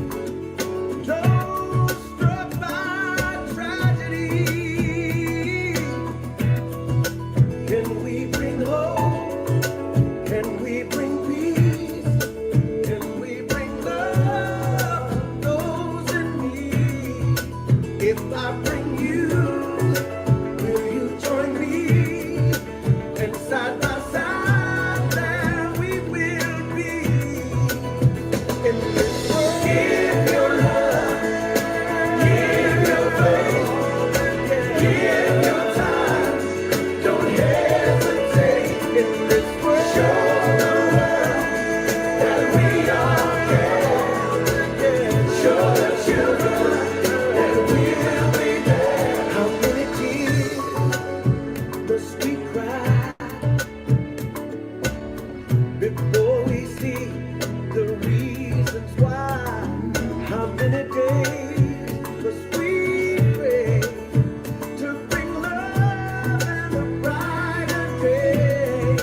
those struck by tragedy? Can we bring hope? Can we bring peace? Can we bring love to those in need? If I bring you, will you join me? And side by side, there we will be in this world. Give your love, give your faith, give your time. Don't hesitate in this world. Show the world that we are here. Show the children that we will be there. How many tears must we cry before we see the reasons why? How many days must we pray to bring love and a brighter day?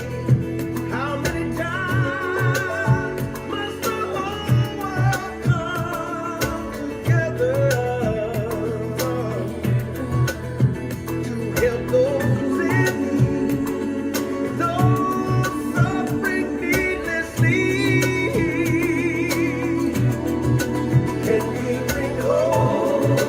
How many times must the whole world come together to help those in need, those suffering needlessly? Can we bring hope?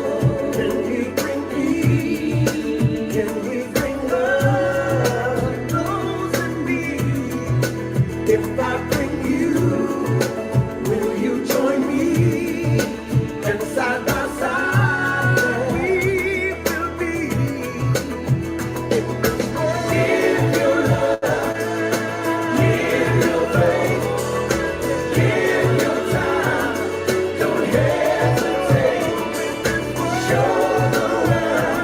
Can we bring peace? Can we bring love to those in need? If I bring you, will you join me? And side by side, we will be in this world. Give your love, give your faith, give your time. Don't hesitate. Show the world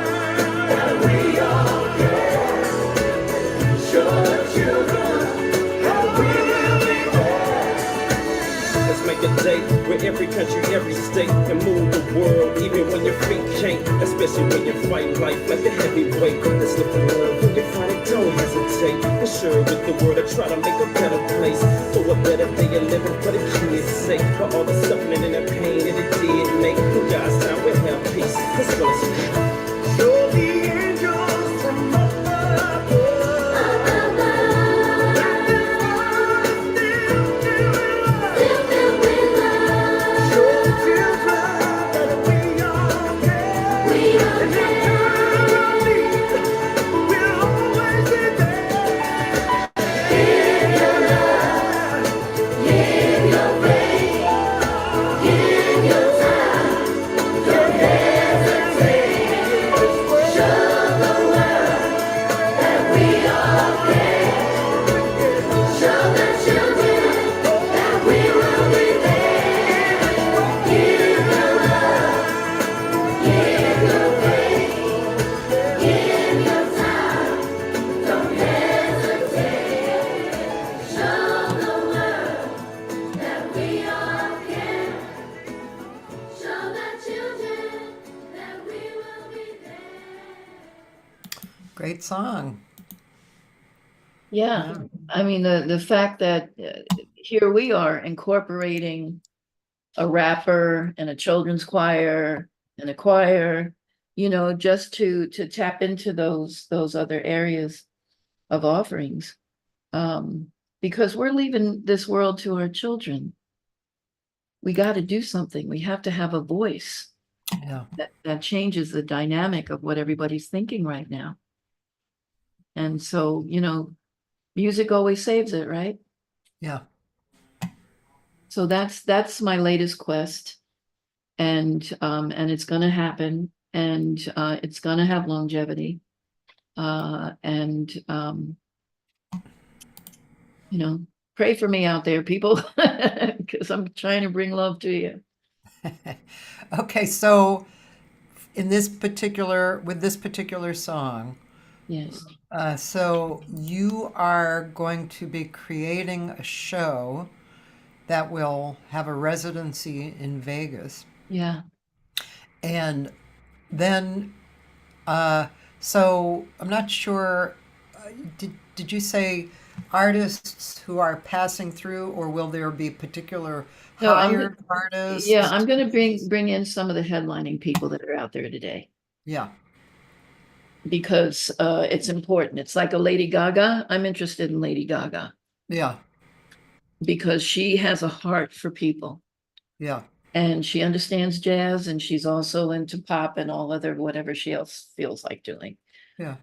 that we are here. Show the children that we will be there. Let's make a day where every country, every state can move the world, even when your feet can't. Especially when you're fighting life like a heavyweight. Let's look around, who can find it? Don't hesitate. For sure, with the world, I try to make a better place for a better day of living for the kids' sake. For all the suffering and the pain that it did make. In God's time, we'll have peace. Let's go. Show the angels from up above that this world is still filled with love. Show the children that we are here. And eternally we'll always be there. Give your love, give your faith, give song. Yeah, Yeah. I mean, the fact that here we are incorporating a rapper and a children's choir and a choir, just to tap into those other areas of offerings. Because we're leaving this world to our children. We got to do something. We have to have a voice Yeah. that changes the dynamic of what everybody's thinking right now. And so, music always saves it, right? Yeah. So that's my latest quest. And it's gonna happen, and it's gonna have longevity. And pray for me out there, people, because I'm trying to bring love to you. Okay, so with this particular song, Yes. so you are going to be creating a show that will have a residency in Vegas. Yeah. And then, uh, so I'm not sure, did you say artists who are passing through, or will there be particular No, hired yeah, artists? I'm gonna bring in some of the headlining people that are out there today, Yeah, because it's important. It's like a Lady Gaga. I'm interested in Lady Gaga yeah, because she has a heart for people. yeah, And she understands jazz, and she's also into pop and all other whatever she else feels like doing. yeah,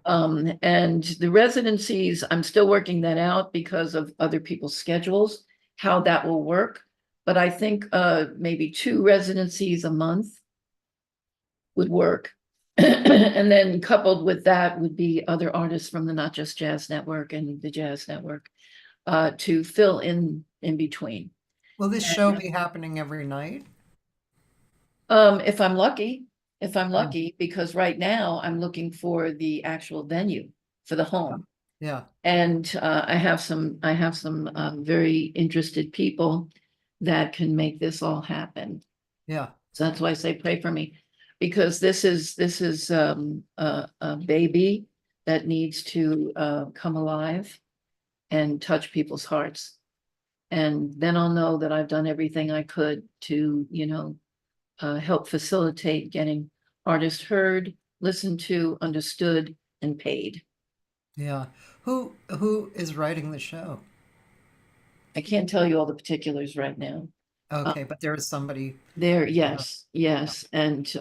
And the residencies, I'm still working that out because of other people's schedules, how that will work. But I think maybe 2 residencies a month would work. And then coupled with that would be other artists from the Not Just Jazz Network and the Jazz Network to fill in between. Will this show be happening every night? If I'm lucky, because right now I'm looking for the actual venue for the home. Yeah, And I have some very interested people that can make this all happen. yeah, So that's why I say pray for me, because this is a baby that needs to come alive and touch people's hearts. And then I'll know that I've done everything I could to, help facilitate getting artists heard, listened to, understood, and paid. yeah. Who is writing the show? I can't tell you all the particulars right now. Okay, but there is somebody. There, Yeah, yes. And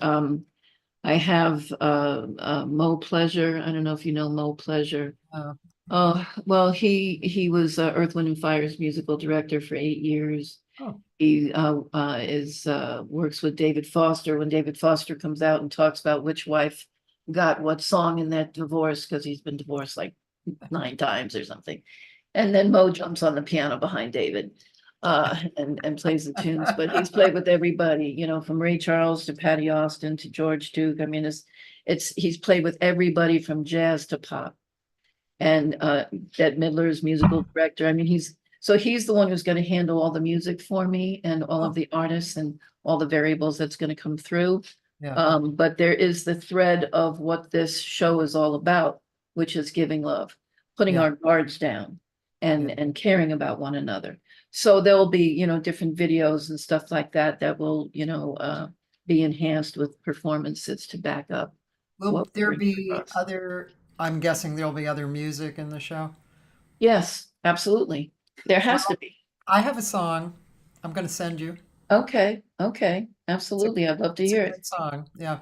I have Mo Pleasure. I don't know if you know Mo Pleasure. uh, Oh, well, he was Earth, Wind and Fire's musical director for 8 years. oh, He is works with David Foster when David Foster comes out and talks about which wife got what song in that divorce, because he's been divorced like 9 times or something. And then Mo jumps on the piano behind David and plays the tunes. But he's played with everybody, from Ray Charles to Patty Austin to George Duke. I mean, he's played with everybody from jazz to pop. And Bette Midler's musical director. I mean, he's the one who's going to handle all the music for me and all of the artists and all the variables that's going to come through. yeah, But there is the thread of what this show is all about, which is giving love, putting Yeah. our guards down and Yeah. and caring about one another. So there'll be, different videos and stuff like that will, be enhanced with performances to back up. Will what there we're doing be for us. other, I'm guessing there'll be other music in the show? Yes, absolutely. There has to be. I have a song I'm going to send you. Okay, absolutely. I'd love to It's a hear it. great song. Yeah.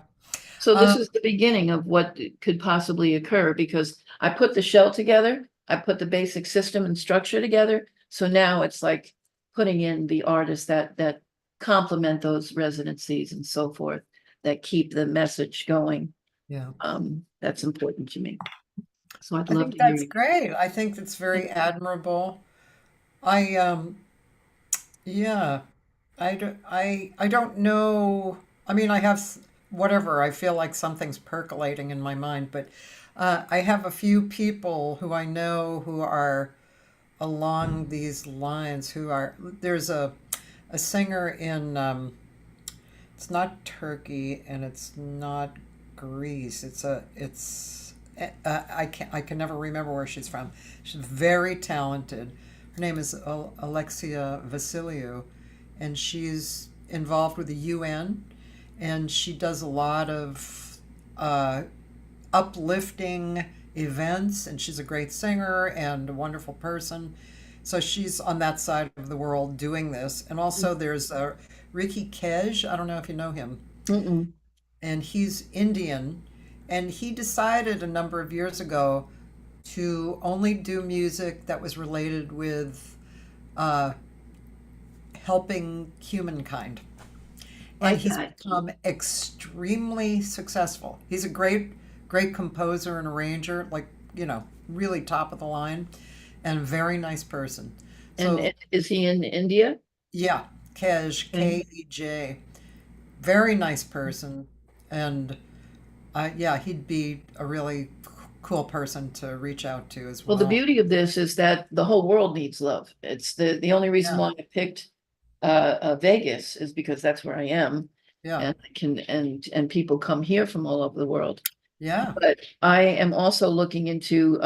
So this Um, is the beginning of what could possibly occur, because I put the shell together, I put the basic system and structure together. So now it's like putting in the artists that complement those residencies and so forth, that keep the message going. yeah. That's important to me. So I'd I love think to hear that's you. great. I think that's very admirable. I yeah, I don't know. I mean, I have whatever. I feel like something's percolating in my mind, but I have a few people who I know who are along these lines. There's a singer in it's not Turkey and it's not Greece. It's I can never remember where she's from. She's very talented. Her name is Alexia Vasiliou, and she's involved with the UN, and she does a lot of uplifting events, and she's a great singer and a wonderful person. So she's on that side of the world doing this. And also there's Ricky Kej. I don't know if you know him. Mm-mm. And he's Indian. And he decided a number of years ago to only do music that was related with uh, helping humankind. And Like he's that. become extremely successful. He's a great composer and arranger, like, really top of the line, and a very nice person. So, And is he in India? yeah, Kej, Kej, very nice person. And yeah, he'd be a really cool person to reach out to as Well, the well. beauty of this is that the whole world needs love. It's the only reason Yeah, why I picked Vegas is because that's where I am, yeah, and I can and people come here from all over the world. yeah, But I am also looking into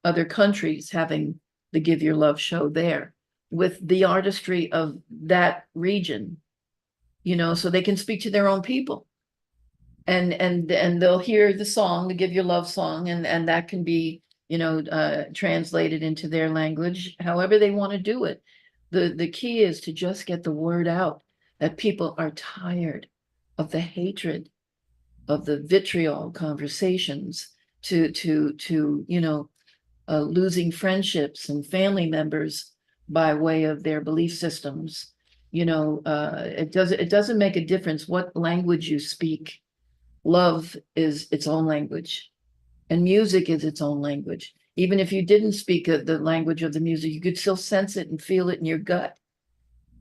other countries having the Give Your Love show there with the artistry of that region, so they can speak to their own people. And they'll hear the song, the Give Your Love song, and that can be, translated into their language, however they want to do it. The key is to just get the word out that people are tired of the hatred, of the vitriol conversations, to losing friendships and family members by way of their belief systems. It doesn't make a difference what language you speak. Love is its own language, and music is its own language. Even if you didn't speak the language of the music, you could still sense it and feel it in your gut.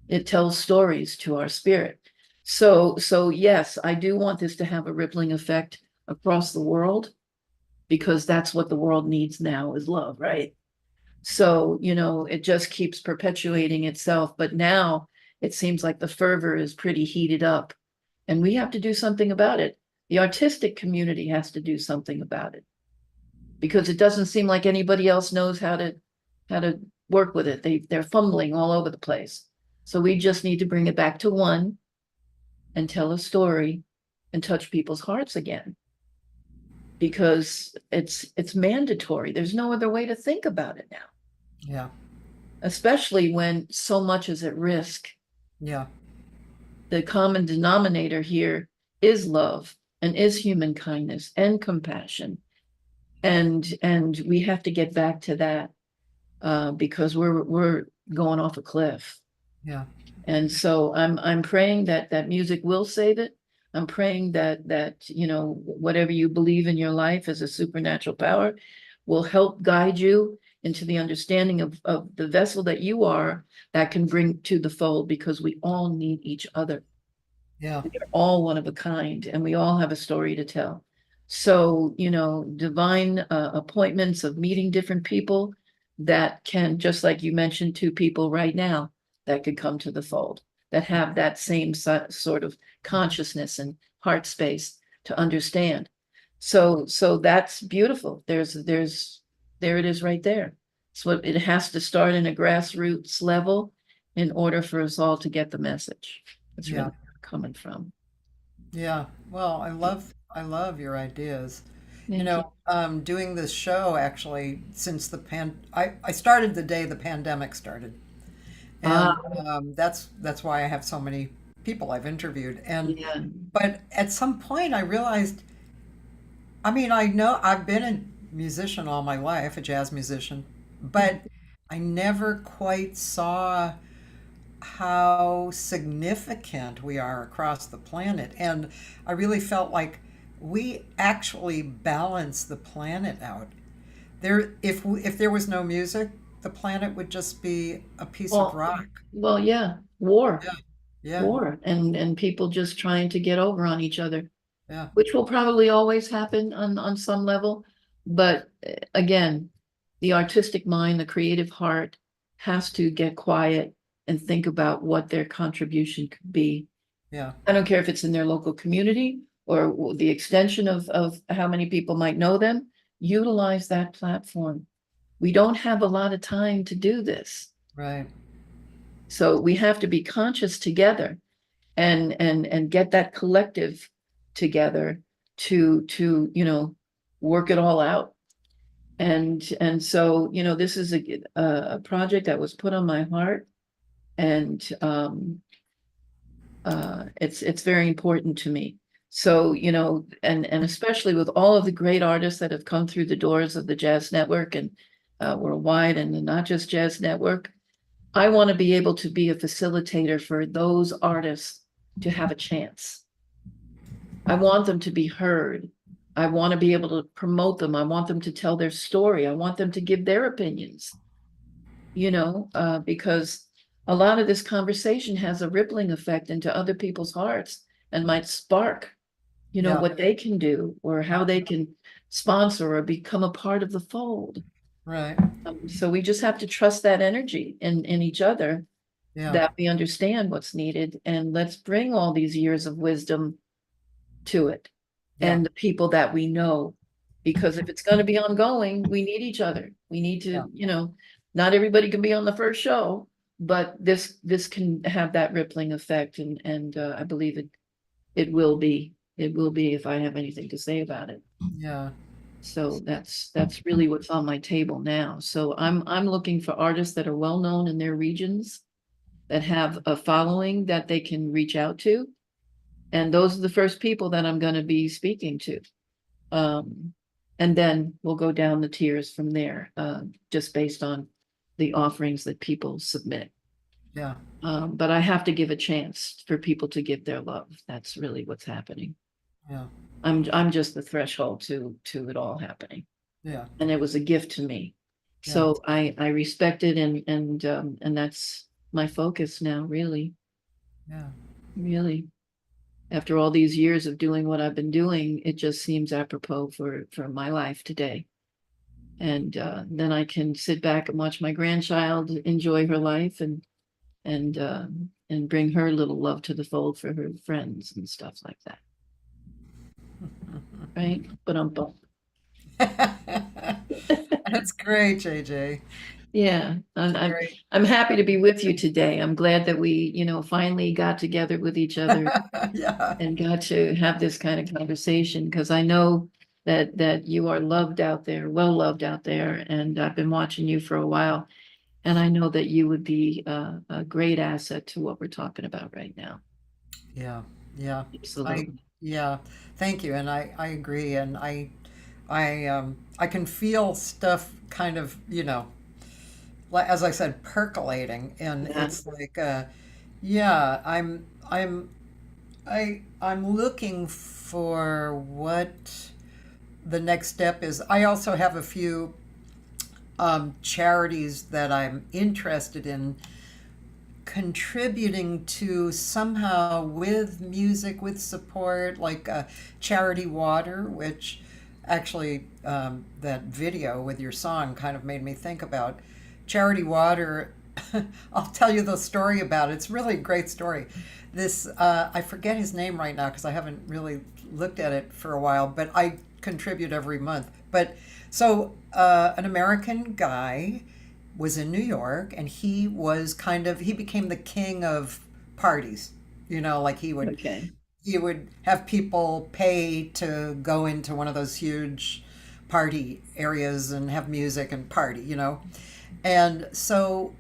It tells stories to our spirit. So yes, I do want this to have a rippling effect across the world, because that's what the world needs now, is love, right? So, it just keeps perpetuating itself. But now it seems like the fervor is pretty heated up, and we have to do something about it. The artistic community has to do something about it, because it doesn't seem like anybody else knows how to work with it. They're fumbling all over the place. So we just need to bring it back to one and tell a story and touch people's hearts again, because it's mandatory. There's no other way to think about it now, yeah, especially when so much is at risk. yeah, The common denominator here is love, and is human kindness and compassion. And we have to get back to that, because we're going off a cliff. yeah, And so I'm praying that music will save it. I'm praying that whatever you believe in your life as a supernatural power will help guide you into the understanding of the vessel that you are, that can bring to the fold, because we all need each other. yeah, We're all one of a kind, and we all have a story to tell. So, divine appointments of meeting different people that can, just like you mentioned, two people right now that could come to the fold, that have that same sort of consciousness and heart space to understand. So that's beautiful. There it is right there. So it has to start in a grassroots level in order for us all to get the message. It's yeah, really coming from. yeah. Well, I love your ideas. Thank you. Doing this show, actually, since I started the day the pandemic started. And that's why I have so many people I've interviewed. Yeah. But at some point I realized, I mean, I know I've been a musician all my life, a jazz musician, but I never quite saw how significant we are across the planet. And I really felt like we actually balance the planet out. If there was no music, the planet would just be a piece of Well, rock. well, yeah, war, Yeah, yeah, war, and people just trying to get over on each other, yeah, which will probably always happen on some level. But again, the artistic mind, the creative heart has to get quiet and think about what their contribution could be. yeah, I don't care if it's in their local community or the extension of how many people might know them. utilize that platform. We don't have a lot of time to do this. Right. So we have to be conscious together and get that collective together to, work it all out. And so, this is a project that was put on my heart, and it's very important to me. So, and especially with all of the great artists that have come through the doors of the Jazz Network and worldwide, and the Not Just Jazz Network, I want to be able to be a facilitator for those artists to have a chance. I want them to be heard. I want to be able to promote them. I want them to tell their story. I want them to give their opinions, because a lot of this conversation has a rippling effect into other people's hearts and might spark, Yeah. what they can do or how they can sponsor or become a part of the fold. Right. So we just have to trust that energy in each other, Yeah. that we understand what's needed, and let's bring all these years of wisdom to it. Yeah. And the people that we know, because if it's going to be ongoing, we need each other. We need to, not everybody can be on the first show, but this can have that rippling effect, and I believe it will be if I have anything to say about it. Yeah. So that's really what's on my table now. So I'm looking for artists that are well known in their regions, that have a following that they can reach out to. And those are the first people that I'm going to be speaking to. And then we'll go down the tiers from there, just based on the offerings that people submit. Yeah. But I have to give a chance for people to give their love. That's really what's happening. Yeah. I'm just the threshold to it all happening. Yeah. And it was a gift to me. Yeah. So I respect it, and that's my focus now, really. Yeah. Really. After all these years of doing what I've been doing, it just seems apropos for my life today. And then I can sit back and watch my grandchild enjoy her life and bring her little love to the fold for her friends and stuff like that. Right? But That's great, JJ. yeah, I'm Great. I'm happy to be with you today. I'm glad that we, finally got together with each other Yeah. and got to have this kind of conversation, because I know that you are loved out there, well loved out there, and I've been watching you for a while, and I know that you would be a great asset to what we're talking about right now. Yeah. Yeah. Absolutely. Yeah. Thank you. And I agree. And I can feel stuff kind of, as I said, percolating. And Yeah. it's like, yeah, I'm looking for what the next step is. I also have a few charities that I'm interested in contributing to somehow, with music, with support, like Charity Water, which actually that video with your song kind of made me think about Charity Water. I'll tell you the story about it. It's really a great story. This, I forget his name right now because I haven't really looked at it for a while, but I contribute every month. But so an American guy was in New York, and he became the king of parties. Like he would Okay. have people pay to go into one of those huge party areas and have music and party. And so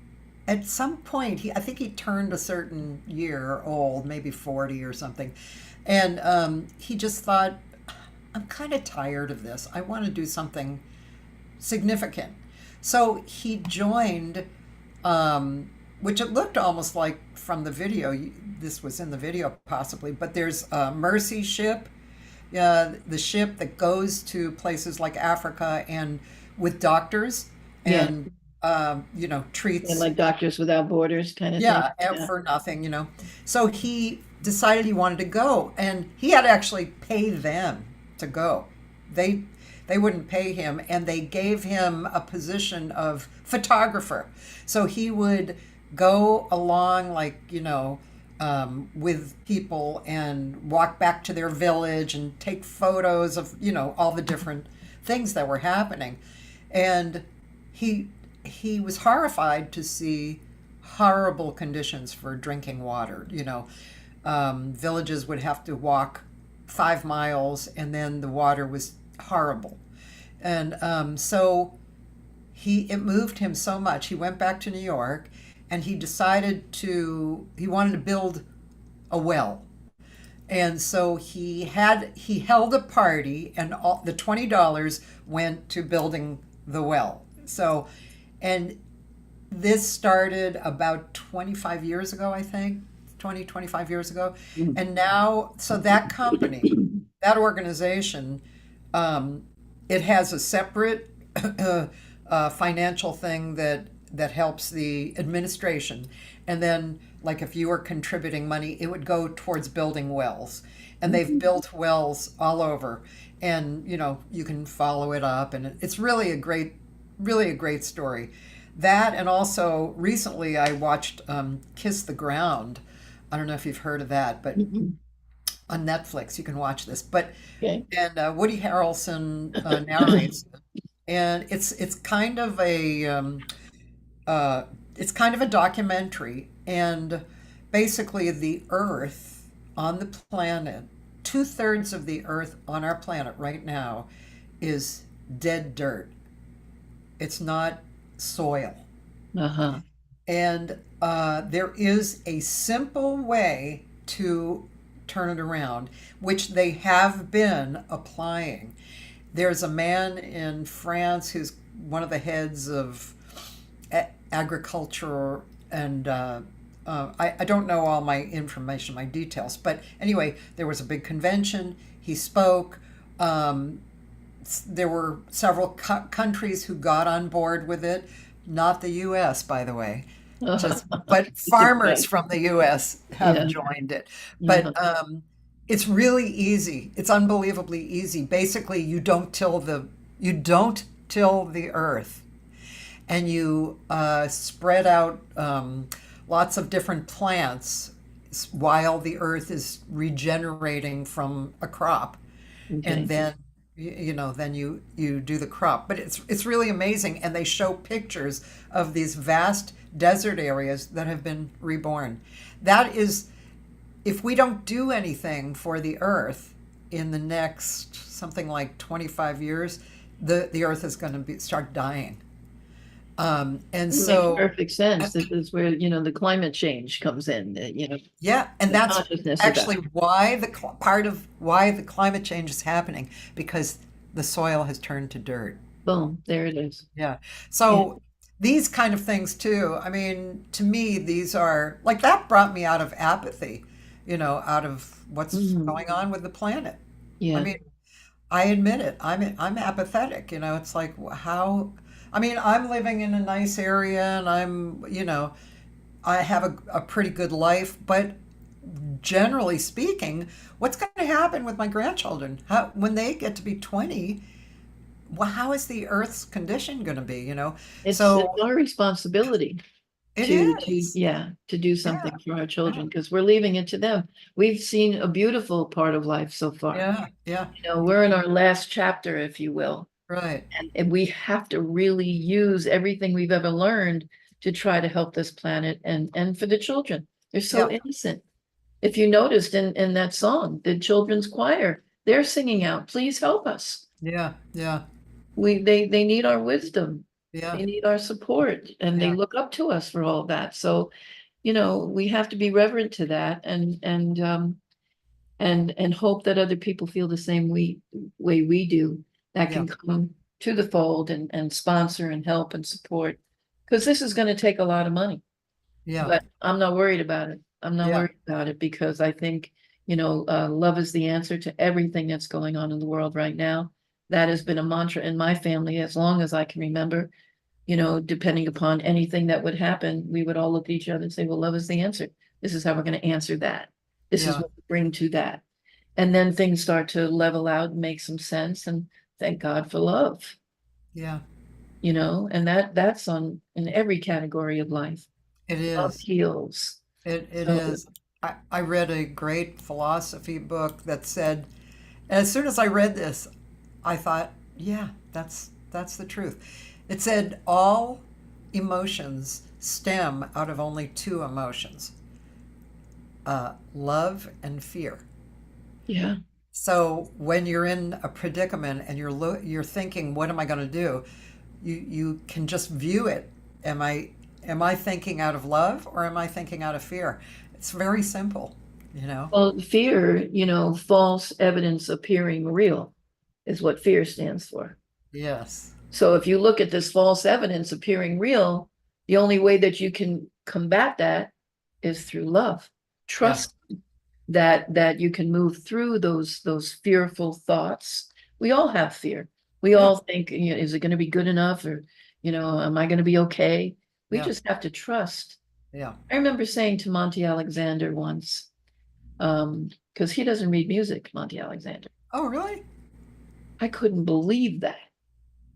at some point, I think he turned a certain year old, maybe 40 or something. And he just thought, I'm kind of tired of this. I want to do something significant. So he joined, which it looked almost like from the video, this was in the video possibly, but there's a Mercy ship, the ship that goes to places like Africa and with doctors Yeah. and, treats. And like Doctors Without Borders kind of Yeah, thing. and for nothing. So he decided he wanted to go, and he had to actually pay them to go. They wouldn't pay him, and they gave him a position of photographer. So he would go along, like, with people and walk back to their village and take photos of, all the different things that were happening. And he he was horrified to see horrible conditions for drinking water. Villages would have to walk 5 miles, and then the water was horrible. And so it moved him so much. He went back to New York, and he wanted to build a well. And so he held a party, and all the $20 went to building the well. So, and this started about 25 years ago, I think, 25 years ago. And now, so that company, that organization, it has a separate financial thing that helps the administration. And then, like, if you were contributing money, it would go towards building wells. And they've built wells all over. And, you can follow it up. And it's really a great story. That, and also recently I watched Kiss the Ground. I don't know if you've heard of that, but on Netflix you can watch this. But Okay. and Woody Harrelson narrates, and it's kind of a documentary, and basically the Earth on the planet, 2/3 of the Earth on our planet right now is dead dirt. It's not soil. Uh-huh. And there is a simple way to turn it around, which they have been applying. There's a man in France who's one of the heads of agriculture, and I don't know all my information, my details, but anyway, there was a big convention. He spoke. There were several countries who got on board with it. Not the U.S., by the way, but farmers from the U.S. have Yeah. joined it. But it's really easy. It's unbelievably easy. Basically, you don't till the earth, and you spread out lots of different plants while the earth is regenerating from a crop, Okay. and then then you do the crop. But it's really amazing, and they show pictures of these vast desert areas that have been reborn. That is, if we don't do anything for the earth in the next something like 25 years, the earth is going to start dying. And It so, makes perfect sense. This is where, the climate change comes in, yeah, and the that's consciousness of actually that. why part of why the climate change is happening, because the soil has turned to dirt. Boom, there it is. Yeah. Yeah. So these kind of things too, I mean, to me, these are like, that brought me out of apathy, out of what's Mhm. going on with the planet. I Yeah. mean, I admit it. I'm apathetic. It's like, how? I mean, I'm living in a nice area, and I have a pretty good life, but generally speaking, what's going to happen with my grandchildren? When they get to be 20, well, how is the Earth's condition going to be? It's So our responsibility it to is. yeah, to do Yeah, something for our yeah, children because we're leaving it to them. We've seen a beautiful part of life so far. yeah, yeah. We're in our last chapter, if you will. Right. And we have to really use everything we've ever learned to try to help this planet and for the children. They're so Yeah, innocent. If you noticed in that song, the children's choir, they're singing out, please help us. yeah, yeah, They need our wisdom. yeah, They need our support and they yeah, look up to us for all that. So, we have to be reverent to that and hope that other people feel the same way we do, that yeah, can come to the fold and sponsor and help and support. Because this is going to take a lot of money, yeah, but I'm not worried about it. I'm not yeah, worried about it because I think, love is the answer to everything that's going on in the world right now. That has been a mantra in my family as long as I can remember. Depending upon anything that would happen, we would all look at each other and say, well, love is the answer. This is how we're going to answer that. This is yeah, what we bring to that. And then things start to level out and make some sense. And thank God for love, yeah. and that's in every category of life. It Love is. heals. It So, is. I read a great philosophy book that said, and as soon as I read this, I thought, Yeah, that's the truth. It said all emotions stem out of only two emotions, love and fear. Yeah. So when you're in a predicament and you're thinking, what am I going to do? You can just view it. Am I thinking out of love or am I thinking out of fear? It's very simple, you know. Well, fear, false evidence appearing real is what fear stands for. Yes. So if you look at this false evidence appearing real, the only way that you can combat that is through love. Yeah. Trust that you can move through those fearful thoughts. We all have fear. We Yeah. all think, is it going to be good enough, or am I going to be okay? We Yeah. just have to trust. Yeah. I remember saying to Monty Alexander once, because he doesn't read music, Monty Alexander. Oh, really? I couldn't believe that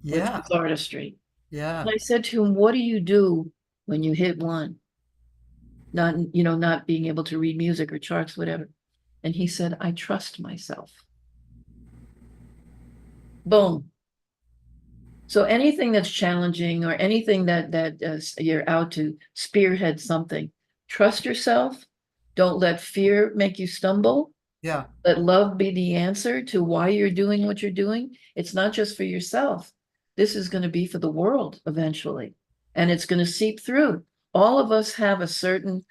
with Yeah. his artistry. Yeah. And I said to him, what do you do when you hit one? Not being able to read music or charts, whatever. And he said, I trust myself. Boom. So anything that's challenging or anything that you're out to spearhead something, trust yourself. Don't let fear make you stumble. Yeah. Let love be the answer to why you're doing what you're doing. It's not just for yourself. This is going to be for the world eventually, and it's going to seep through. All of us have a certain,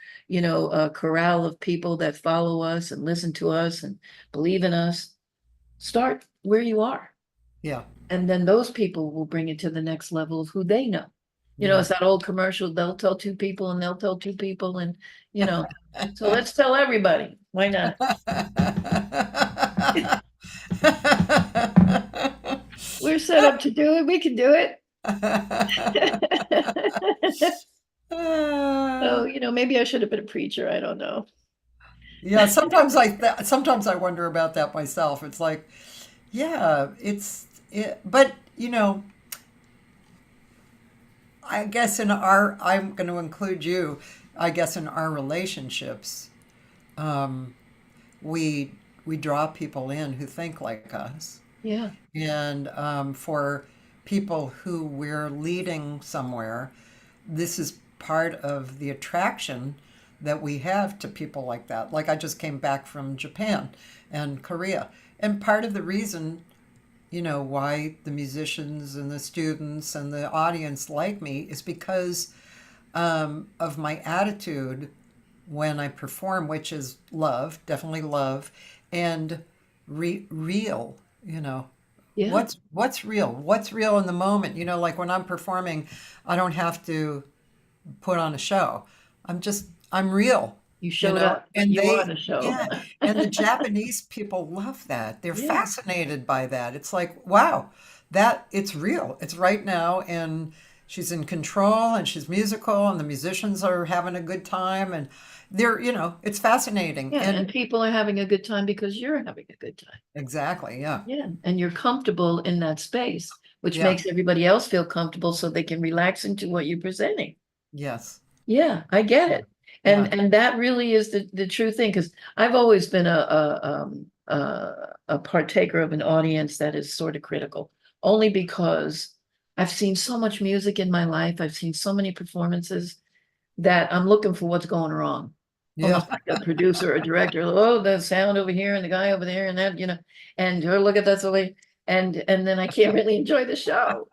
corral of people that follow us and listen to us and believe in us. Start where you are. Yeah. And then those people will bring it to the next level of who they know. Yeah. It's that old commercial, they'll tell two people and they'll tell two people. And, so let's tell everybody. Why not? We're set up to do it. We can do it. So, maybe I should have been a preacher. I don't know. Yeah, sometimes I wonder about that myself. It's like, yeah, but I guess I'm going to include you. I guess in our relationships, we we draw people in who think like us, Yeah. and for people who we're leading somewhere, this is part of the attraction that we have to people like that. Like I just came back from Japan and Korea, and part of the reason why the musicians and the students and the audience like me is because of my attitude when I perform, which is love, definitely love, and real. Yeah. What's real? What's real in the moment? Like when I'm performing, I don't have to put on a show. I'm real. You showed up. And You are the show. yeah, and the Japanese people love that. They're Yeah. fascinated by that. It's like, wow, that it's real. It's right now, and she's in control, and she's musical, and the musicians are having a good time, and it's fascinating. Yeah. And And people are having a good time because you're having a good time. exactly, yeah, Yeah. And you're comfortable in that space, which yeah, makes everybody else feel comfortable so they can relax into what you're presenting. yes, Yeah, I get it. yeah, And that really is the true thing, because I've always been a partaker of an audience that is sort of critical, only because I've seen so much music in my life. I've seen so many performances that I'm looking for what's going wrong. yeah, Almost like a producer or director. Oh, the sound over here and the guy over there and that, and oh, look at that. And then I can't really enjoy the show.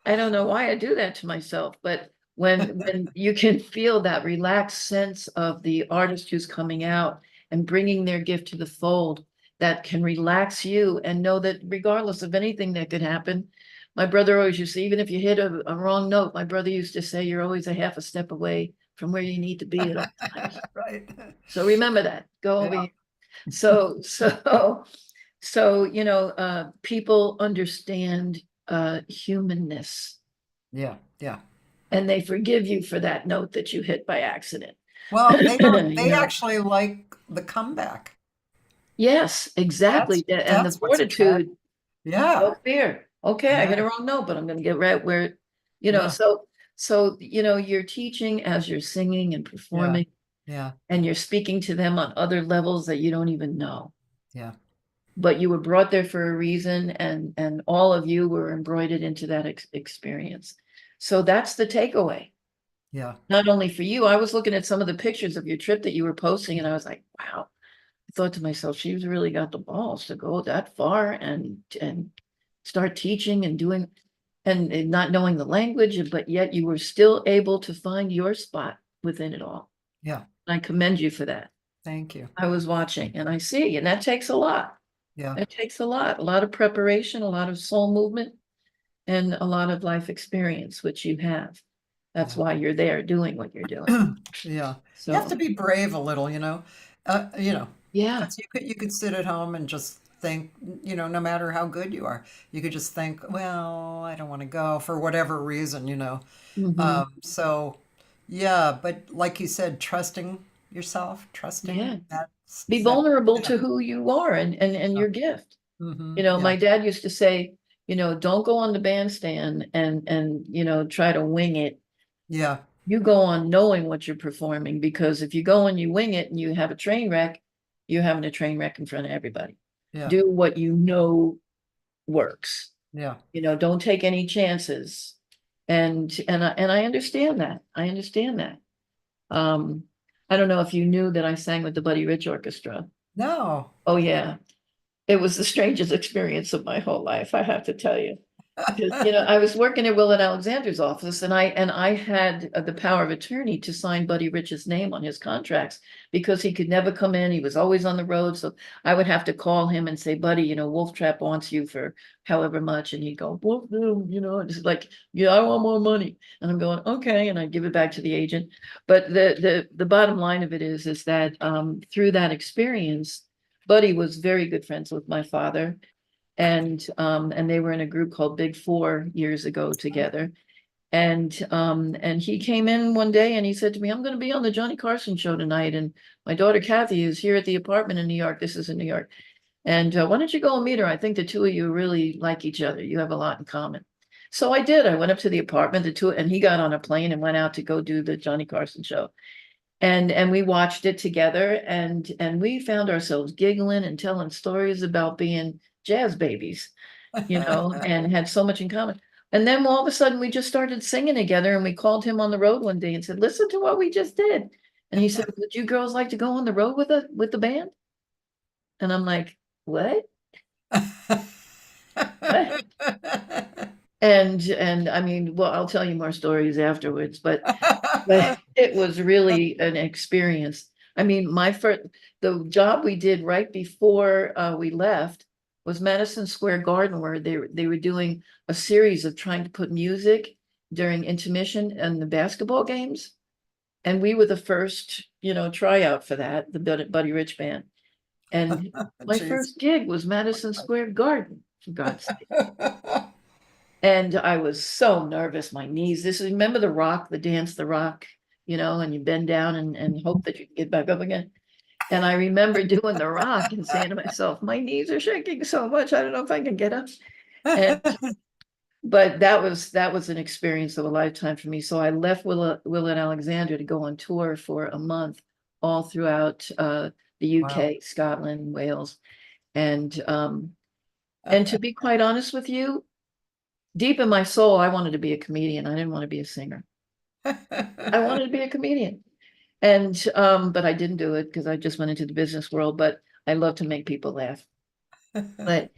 I don't know why I do that to myself, but when you can feel that relaxed sense of the artist who's coming out and bringing their gift to the fold, that can relax you and know that regardless of anything that could happen, my brother always used to say, even if you hit a wrong note, my brother used to say, you're always a half a step away from where you need to be at all times. right, So remember that. Go over yeah, here. So people understand humanness, yeah, yeah. and they forgive you for that note that you hit by accident. Well, they don't. You They know, actually like the comeback. yes, exactly. And the That's what's attractive. fortitude, Yeah, no fear. Okay, I hit a yeah, wrong note, but I'm going to get right where, yeah, so you're teaching as you're singing and yeah, performing, yeah, and you're speaking to them on other levels that you don't even know. yeah. but you were brought there for a reason, and all of you were embroidered into that experience. So that's the takeaway. Yeah. Not only for you, I was looking at some of the pictures of your trip that you were posting, and I was like, wow. I thought to myself, she's really got the balls to go that far and start teaching and doing and not knowing the language, but yet you were still able to find your spot within it all. Yeah. I commend you for that. Thank you. I was watching and I see, and that takes a lot. Yeah. It takes a lot of preparation, a lot of soul movement, and a lot of life experience, which you have. That's Yeah. why you're there doing what you're doing. Yeah. So, You have to be brave a little, you know. yeah. Because you could sit at home and just think, no matter how good you are, you could just think, well, I don't want to go for whatever reason, Mhm. So yeah, but like you said, trusting yourself, Yeah. trusting that's Be that. vulnerable Yeah. to who you are and Yeah. your gift. Hmm. My Yeah. dad used to say, don't go on the bandstand and try to wing it. Yeah. You go on knowing what you're performing, because if you go and you wing it and you have a train wreck, you're having a train wreck in front of everybody. Yeah. Do what you know works. Yeah. Don't take any chances. And I understand that. I understand that. Um, I don't know if you knew that I sang with the Buddy Rich Orchestra. No. Oh yeah. It was the strangest experience of my whole life, I have to tell you. Because, I was working at Will and Alexander's office, and I had the power of attorney to sign Buddy Rich's name on his contracts because he could never come in. He was always on the road. So I would have to call him and say, Buddy, Wolf Trap wants you for however much. And he'd go, Wolf, and it's like, yeah, I want more money. And I'm going, okay. And I give it back to the agent. But the bottom line of it is that through that experience, Buddy was very good friends with my father, and they were in a group called Big Four years ago together. And he came in one day and he said to me, I'm going to be on the Johnny Carson show tonight, and my daughter Cathy is here at the apartment in New York. This is in New York. And why don't you go and meet her? I think the two of you really like each other. You have a lot in common. So I did. I went up to the apartment, and he got on a plane and went out to go do the Johnny Carson show. And we watched it together, and we found ourselves giggling and telling stories about being jazz babies, and had so much in common. And then all of a sudden we just started singing together, and we called him on the road one day and said, listen to what we just did. And he said, would you girls like to go on the road with the band? And I'm like, what? What? And I mean, well, I'll tell you more stories afterwards, but it was really an experience. I mean, the job we did right before we left was Madison Square Garden, where they were doing a series of trying to put music during intermission and the basketball games. And we were the first, tryout for that, the Buddy Rich band. And my Jeez. first gig was Madison Square Garden, for God's sake. And I was so nervous, my knees. Remember the rock, the dance, the rock, and you bend down and hope that you can get back up again. And I remember doing the rock and saying to myself, my knees are shaking so much, I don't know if I can get up. But that was an experience of a lifetime for me. So I left Will and Alexander to go on tour for a month, all throughout the UK, Wow. Scotland, Wales. And to be quite honest with you, deep in my soul, I wanted to be a comedian. I didn't want to be a singer. I wanted to be a comedian. And but I didn't do it because I just went into the business world, but I love to make people laugh. But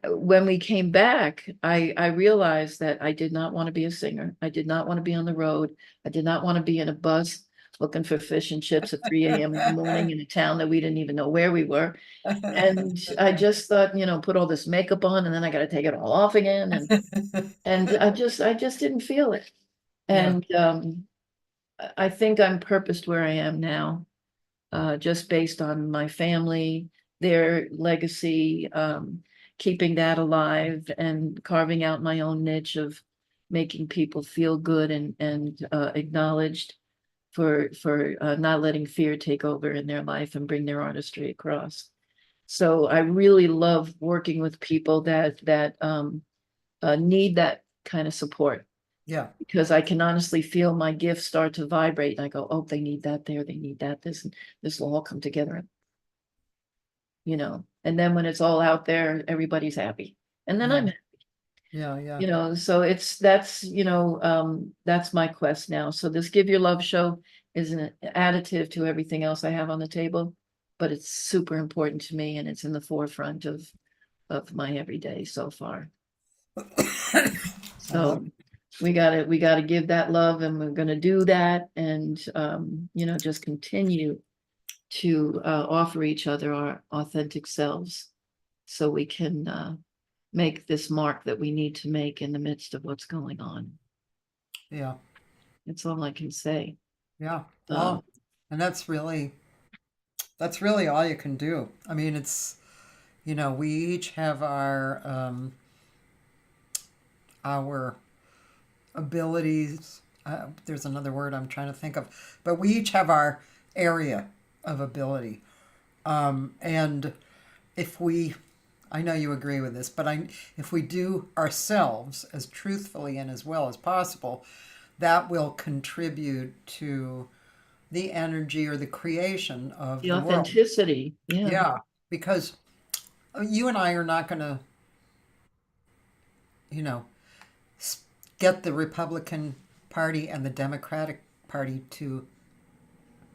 when we came back, I realized that I did not want to be a singer. I did not want to be on the road. I did not want to be in a bus looking for fish and chips at 3 a.m. in the morning in a town that we didn't even know where we were. And I just thought, put all this makeup on and then I got to take it all off again. And I just didn't feel it. Yeah. And I think I'm purposed where I am now, just based on my family, their legacy, keeping that alive and carving out my own niche of making people feel good and acknowledged for not letting fear take over in their life and bring their artistry across. So I really love working with people that need that kind of support, Yeah. because I can honestly feel my gifts start to vibrate. And I go, oh, they need that there, they need that, this will all come together. you know, and then when it's all out there, everybody's happy. And then I'm, Yeah, yeah. you know, so that's, you know, that's my quest now. So this Give Your Love show is an additive to everything else I have on the table, but it's super important to me and it's in the forefront of my everyday so far. So we gotta give that love and we're gonna do that and, you know, just continue to offer each other our authentic selves so we can make this mark that we need to make in the midst of what's going on. Yeah, That's all I can say. yeah. Um, Well, and that's really all you can do. I mean, it's, you know, we each have our abilities. There's another word I'm trying to think of, but we each have our area of ability. And if we, I know you agree with this, but if we do ourselves as truthfully and as well as possible, that will contribute to the energy or the creation of the the world. authenticity, yeah. Yeah, because you and I are not going to, you know, get the Republican Party and the Democratic Party to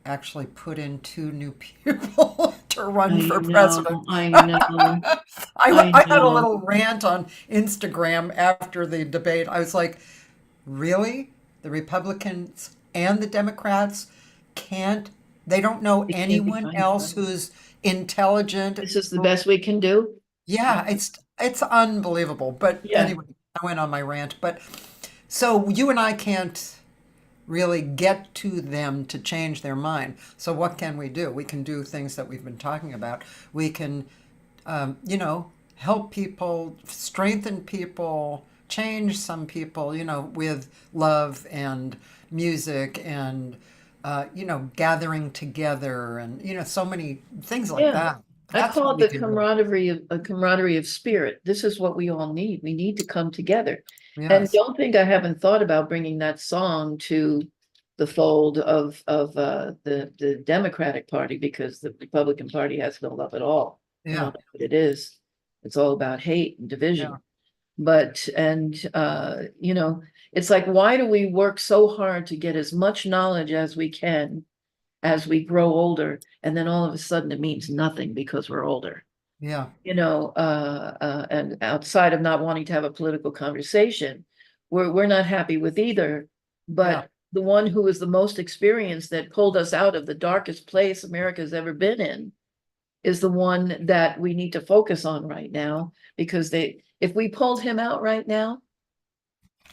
actually put in two new people to run for president. I know. I had a know. little rant on Instagram after the debate. I was like, really? The Republicans and the Democrats they don't know They can't anyone define else it. who's intelligent. This is the best we can do. Yeah, it's unbelievable. But Yeah. anyway, I went on my rant. But so you and I can't really get to them to change their mind. So what can we do? We can do things that we've been talking about. We can, you know, help people, strengthen people, change some people, you know, with love and music and, you know, gathering together and, you know, so many things like Yeah. that. I That's call what it we the can do. camaraderie of spirit. This is what we all need. We need to come together. And Yes. don't think I haven't thought about bringing that song to the fold of the Democratic Party because the Republican Party has no love at all. I Yeah. don't know what it is. It's all about hate and division. Yeah. But you know, it's like, why do we work so hard to get as much knowledge as we can as we grow older, and then all of a sudden it means nothing because we're older? Yeah. You know, and outside of not wanting to have a political conversation, we're not happy with either. But Yeah. the one who is the most experienced that pulled us out of the darkest place America's ever been in is the one that we need to focus on right now, because if we pulled him out right now,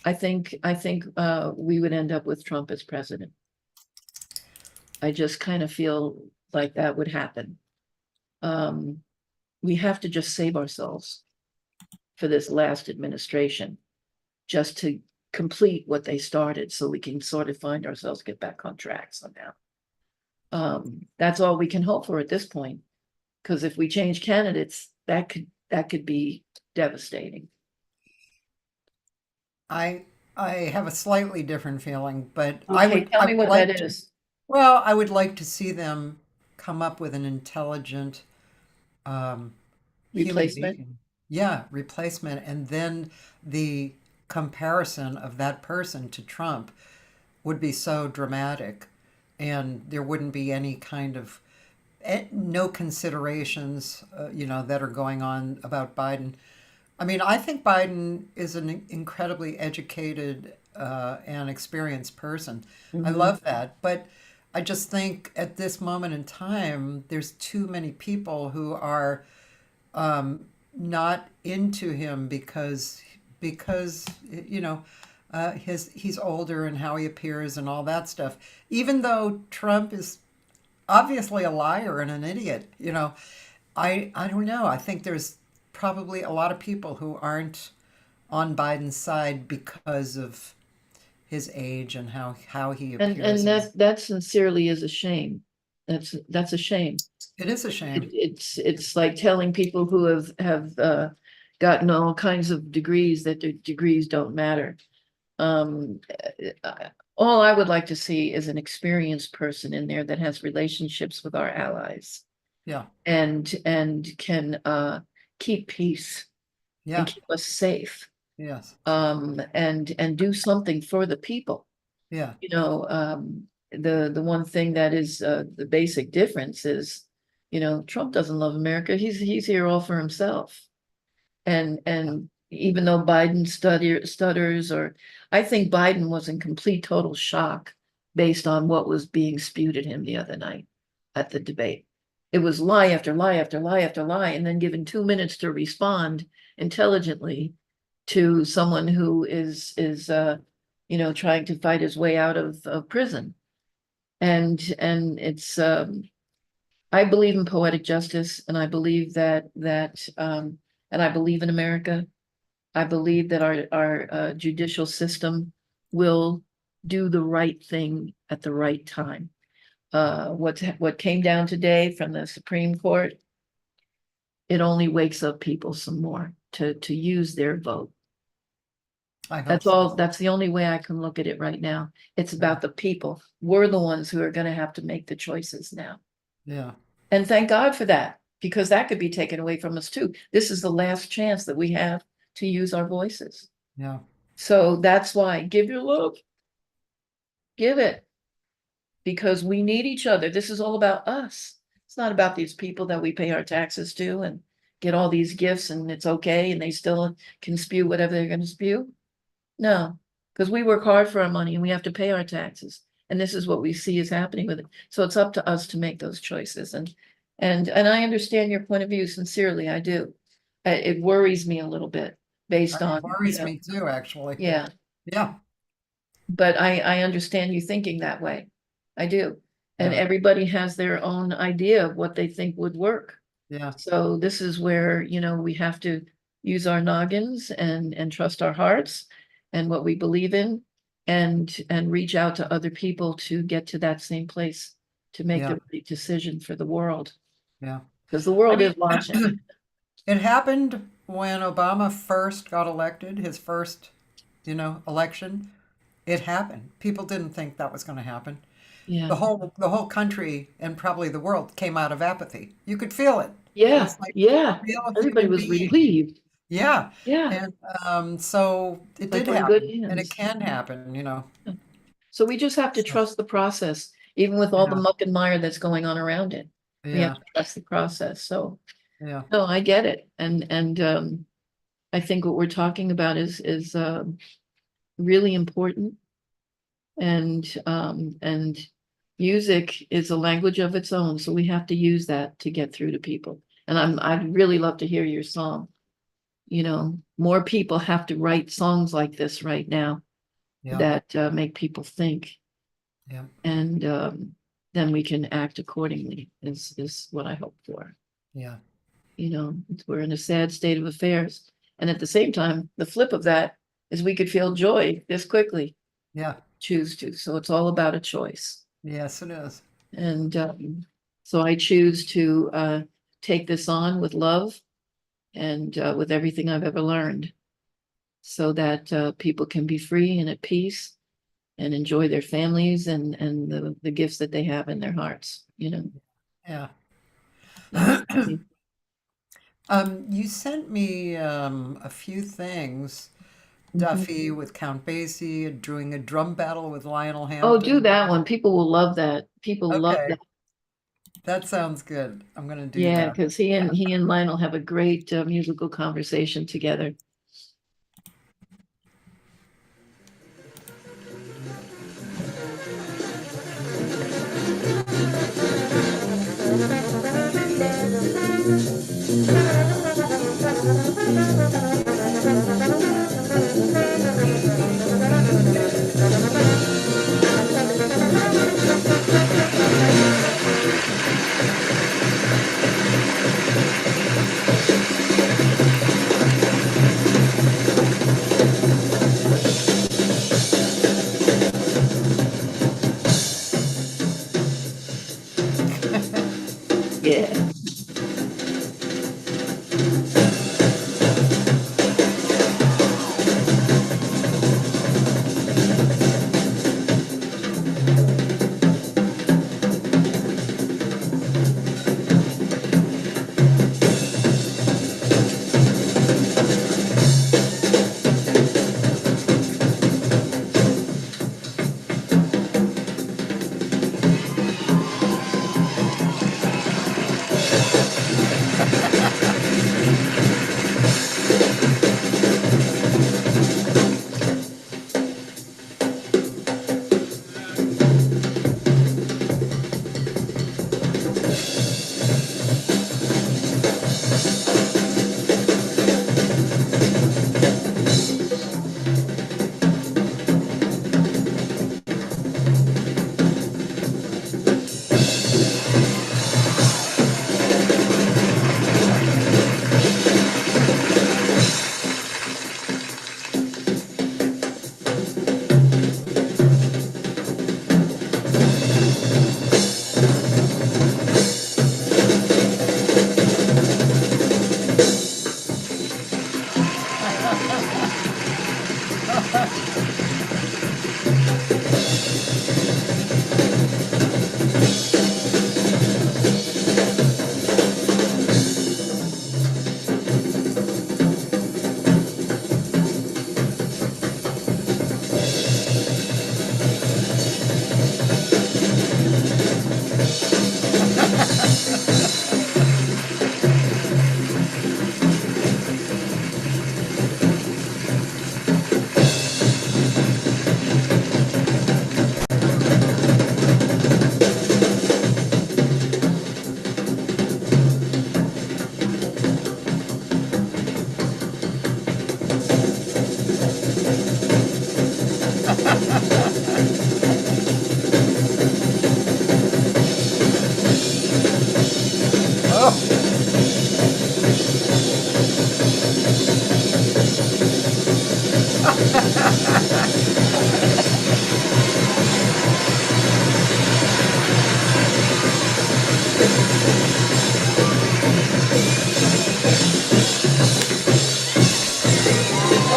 I think we would end up with Trump as president. I just kind of feel like that would happen. We have to just save ourselves for this last administration, just to complete what they started so we can sort of find ourselves, get back on track somehow. That's all we can hope for at this point, because if we change candidates, that could be devastating. I have a slightly different feeling, but Okay, tell me what that is. Well, I would like to see them come up with an intelligent human Replacement? being. Yeah, replacement, and then the comparison of that person to Trump would be so dramatic, and there wouldn't be any kind of no considerations, you know, that are going on about Biden. I mean, I think Biden is an incredibly educated and experienced person. I love that. But I just think at this moment in time, there's too many people who are not into him because you know, he's older and how he appears and all that stuff. Even though Trump is obviously a liar and an idiot, you know, I don't know. I think there's probably a lot of people who aren't on Biden's side because of his age and how he appears. And that sincerely is a shame. That's a shame. It is a shame. It's like telling people who have gotten all kinds of degrees that their degrees don't matter. All I would like to see is an experienced person in there that has relationships with our allies. Yeah. and can keep peace Yeah. and keep us safe, Yes. and do something for the people. Yeah. You know, the one thing that is the basic difference is, Trump doesn't love America. He's here all for himself. And even though Biden stutters, or I think Biden was in complete total shock based on what was being spewed at him the other night at the debate. It was lie after lie after lie after lie, and then given 2 minutes to respond intelligently to someone who is trying to fight his way out of prison. And it's I believe in poetic justice, and I believe and I believe in America. I believe that our judicial system will do the right thing at the right time. What came down today from the Supreme Court, it only wakes up people some more to use their vote. I hope That's so. all. That's the only way I can look at it right now. It's about the people. We're the ones who are going to have to make the choices now. Yeah. And thank God for that, because that could be taken away from us too. This is the last chance that we have to use our voices. Yeah. So that's why give your love. Give it. Because we need each other. This is all about us. It's not about these people that we pay our taxes to and get all these gifts and it's okay and they still can spew whatever they're going to spew. No, because we work hard for our money and we have to pay our taxes. And this is what we see is happening with it. So it's up to us to make those choices. And I understand your point of view sincerely. I do. It worries me a little bit based on, It worries me too, actually. yeah, Yeah. but I understand you thinking that way. I do. And Yeah. everybody has their own idea of what they think would work. Yeah. So this is where, we have to use our noggins and trust our hearts and what we believe in and reach out to other people to get to that same place to make Yeah. the right decision for the world. Yeah. Because the world I mean, is watching. It happened when Obama first got elected, his first, election. It happened. People didn't think that was going to happen. Yeah. The whole country and probably the world came out of apathy. You could feel it. Yeah. It's like Yeah. a real Everybody human was being. relieved. Yeah. Yeah. And so it Like did we're in good happen, and it hands. can happen. So we just have to So, trust the process, even with all the yeah. muck and mire that's going on around it. We have Yeah. to trust the process. So Yeah. no, I get it. And I think what we're talking about is really important. And music is a language of its own, so we have to use that to get through to people. And I'd really love to hear your song. More people have to write songs like this right now Yeah. that make people think, Yeah. and then we can act accordingly. Is what I hope for. Yeah. We're in a sad state of affairs, and at the same time, the flip of that is we could feel joy this quickly. Yeah. Choose to. So it's all about a choice. Yes, it is. And so I choose to take this on with love and with everything I've ever learned, so that people can be free and at peace and enjoy their families and the gifts that they have in their hearts. Yeah. Yeah. You sent me a few things. Mhm. Duffy with Count Basie, doing a drum battle with Lionel Oh, do Hampton. that one. People will love that. People love Okay, that. that sounds good. I'm gonna do Yeah, that. because he and Lionel have a great musical conversation together.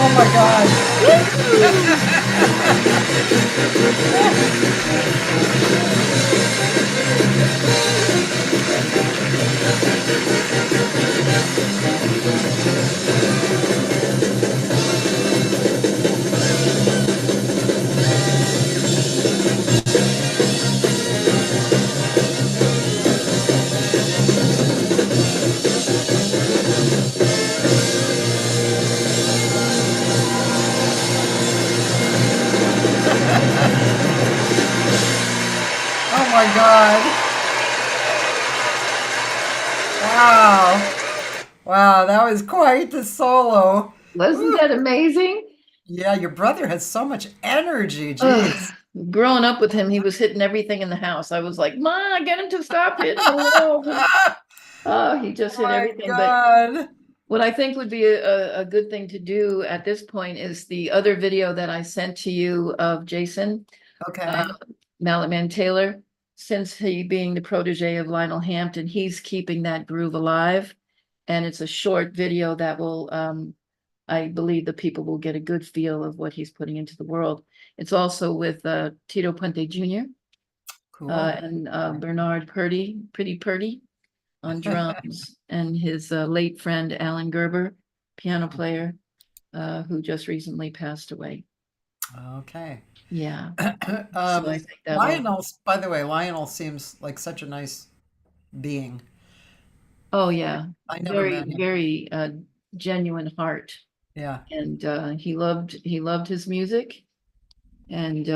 Oh my gosh. Oh my God. Wow. Wow, that was quite the solo. Wasn't that amazing? Yeah, your brother has so much energy. Ugh. Jeez. Growing up with him, he was hitting everything in the house. I was like, Ma, get him to stop hitting the walls. Oh, he just hit My everything. But God. what I think would be a good thing to do at this point is the other video that I sent to you of Jason, Okay. Mallet Man Taylor. Since he being the protege of Lionel Hampton, he's keeping that groove alive. And it's a short video that will, I believe the people will get a good feel of what he's putting into the world. It's also with Tito Puente Jr. Cool. And Bernard Pretty Purdy on drums, and his late friend Alan Gerber, piano player, who just recently passed away. Okay. Yeah. So I think that will, Lionel, by the way, Lionel seems like such a nice being. oh yeah, I never very, met him. very genuine heart. Yeah. And he loved his music. And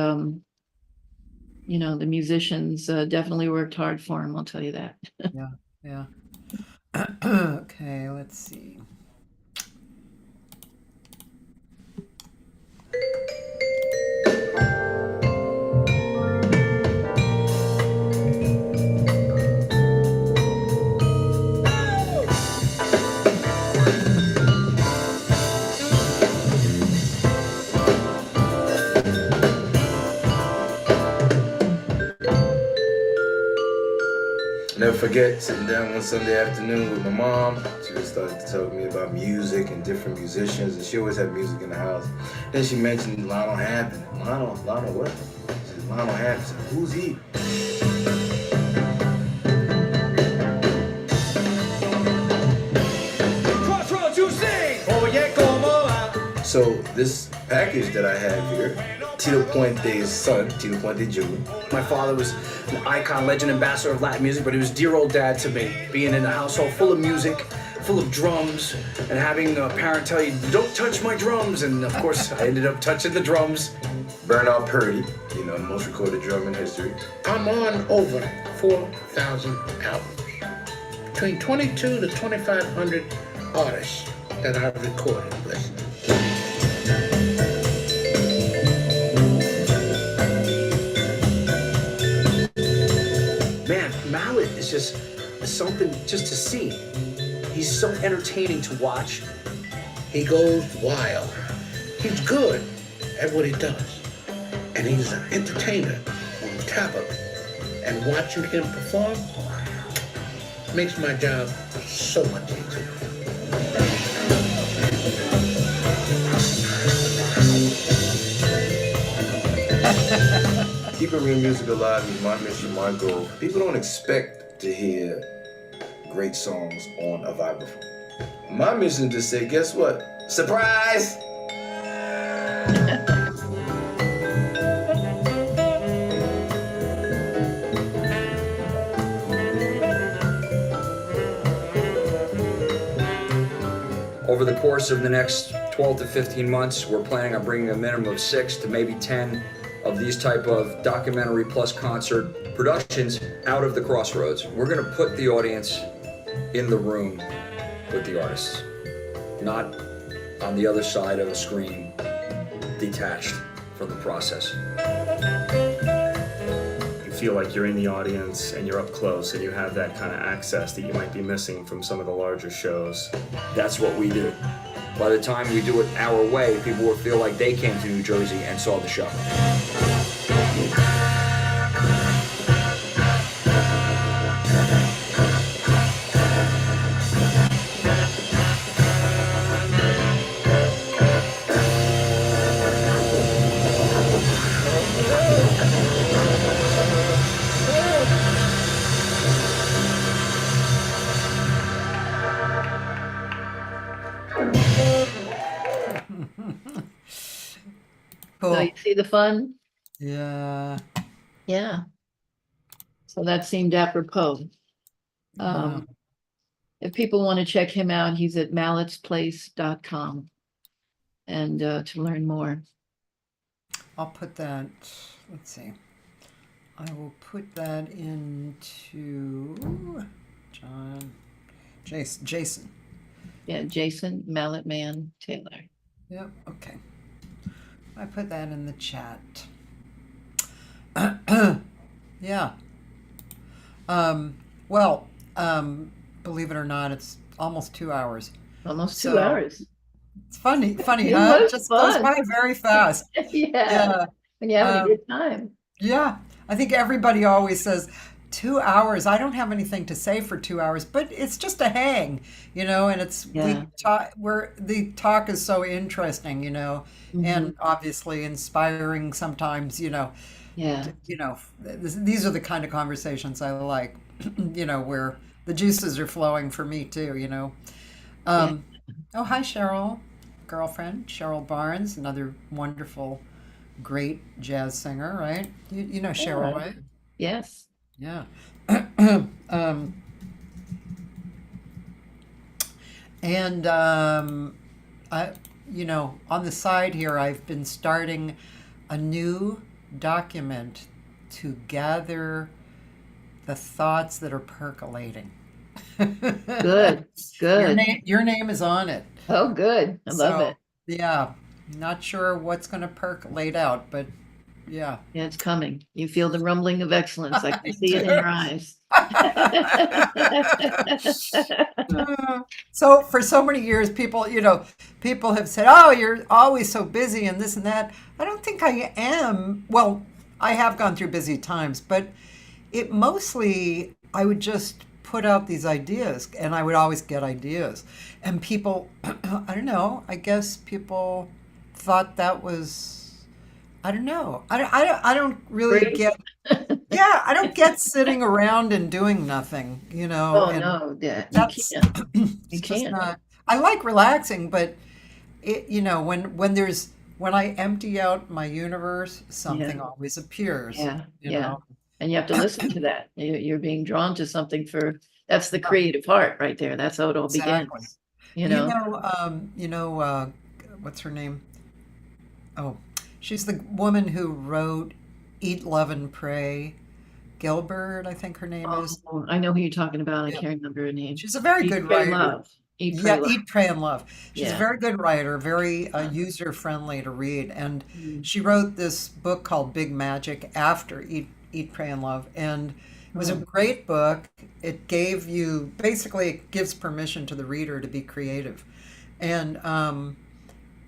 you know, the musicians definitely worked hard for him, I'll tell you that. Yeah. Yeah. Okay, let's see. Never forget sitting down one Sunday afternoon with my mom. She was started to tell me about music and different musicians, and she always had music in the house. Then she mentioned Lionel Hampton. Lionel what? She said, Lionel Hampton. I said, who's he? Crossroads, you sing. Oye, como va. So this package that I have here, Tito Puente's son, Tito Puente Jr. My father was an icon, legend, ambassador of Latin music, but he was dear old dad to me. Being in a household full of music, full of drums, and having a parent tell you, don't touch my drums. And of course, I ended up touching the drums. Bernard Purdy, you know, the most recorded drum in history. I'm on over 4,000 albums. Between 22 to 2,500 artists that I've recorded with. Man, Mallet is just something just to see. He's so entertaining to watch. He goes wild. He's good at what he does. And he's an entertainer on top of it. And watching him perform makes my job so much easier. keeping real music alive is my mission, my goal. People don't expect to hear great songs on a vibraphone. My mission is to say, guess what? Surprise! Over the course of the next 12 to 15 months, we're planning on bringing a minimum of 6 to maybe 10 of these type of documentary plus concert productions out of the Crossroads. We're gonna put the audience in the room with the artists, not on the other side of a screen, detached from the process. You feel like you're in the audience and you're up close and you have that kind of access that you might be missing from some of the larger shows. That's what we do. By the time we do it our way, people will feel like they came to New Jersey and saw the show. So Cool. you see the fun? Yeah. Yeah. So that seemed apropos. Um, if people want to check him out, he's at malletsplace.com and to learn more. I'll put that, let's see. I will put that into Jason. Yeah, Jason Mallet Man Taylor. Yep, okay. I put that in the chat. Yeah. Well, believe it or not, it's almost 2 hours. Almost 2 So, hours. It's funny, It huh? It was just goes fun. by very fast. Yeah. Yeah. When you're having Um, a good time. Yeah, I think everybody always says 2 hours. I don't have anything to say for 2 hours, but it's just a hang, and it's we Yeah. talk. Where the talk is so interesting, Mhm. and obviously inspiring sometimes. Yeah. These are the kind of conversations I like. Where the juices are flowing for me too. Oh, hi Cheryl, girlfriend Cheryl Barnes, another wonderful, great jazz singer, right? You know Cheryl, Yeah. right? Yes. Yeah. um, and on the side here, I've been starting a new document to gather the thoughts that are percolating. Good. Good. Your name is on it. Oh, good. I love So, it. yeah, not sure what's going to percolate out, but yeah. Yeah, it's coming. You feel the rumbling of excellence. I I can see it in do. your eyes. So for so many years, people have said, "Oh, you're always so busy and this and that." I don't think I am. Well, I have gone through busy times, but it mostly I would just put out these ideas, and I would always get ideas, and people, I don't know. I guess people thought that was. I don't know. I don't really Great. get. Yeah, I don't get sitting around and doing nothing, Oh, and no, yeah, you that's can't. You it's just can't. not. I like relaxing, but when I empty out my universe, something Yeah. always appears. Yeah. You Yeah. know. And you have to listen to that. You're being drawn to something that's the creative heart right there. That's how it all Exactly. begins. You know? What's her name? Oh, she's the woman who wrote "Eat, Love, and Pray." Gilbert, I think her name is. Oh, I know who you're talking about. I Yeah. can't remember her name. She's a very Eat, good Pray, writer. Love. Eat, Pray, Yeah, Love. Eat, Pray, and Love. She's a Yeah. very good writer, very user friendly to read, and Mm. she wrote this book called Big Magic after Eat, Pray, and Love, and it was a great book. It gives permission to the reader to be creative, and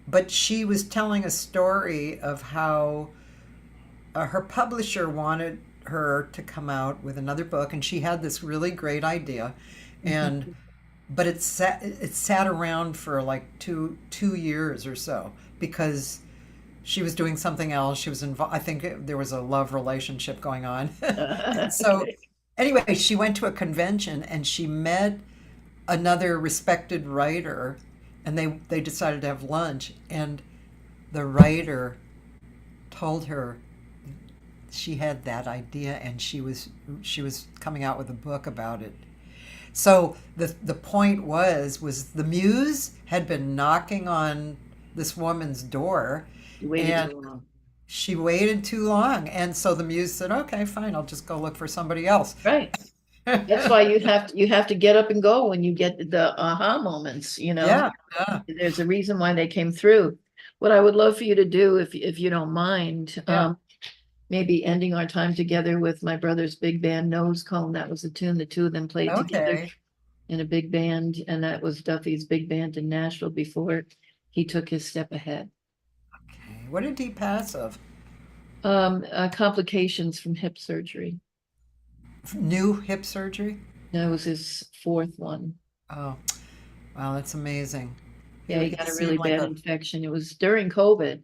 but she was telling a story of how her publisher wanted her to come out with another book, and she had this really great idea, and but it sat around for like two years or so because she was doing something else. She was involved. I think there was a love relationship going on. So anyway, she went to a convention and she met another respected writer, and they decided to have lunch. And the writer told her she had that idea, and she was coming out with a book about it. So the point was the muse had been knocking on this woman's door, Waited and too long. she waited too long, and so the muse said, "Okay, fine, I'll just go look for somebody else." Right. That's why you have to get up and go when you get the aha moments, you know? Yeah, yeah, There's a reason why they came through. What I would love for you to do, if you don't mind, Yeah. maybe ending our time together with my brother's big band Nose Cone. That was a tune the two of them played together okay. in a big band, and that was Duffy's big band in Nashville before he took his step ahead. Okay. What did he pass of? Complications from hip surgery. New hip surgery? That was his fourth one. Oh, wow, that's amazing. Yeah, he It got a seemed really like bad infection. It was during COVID.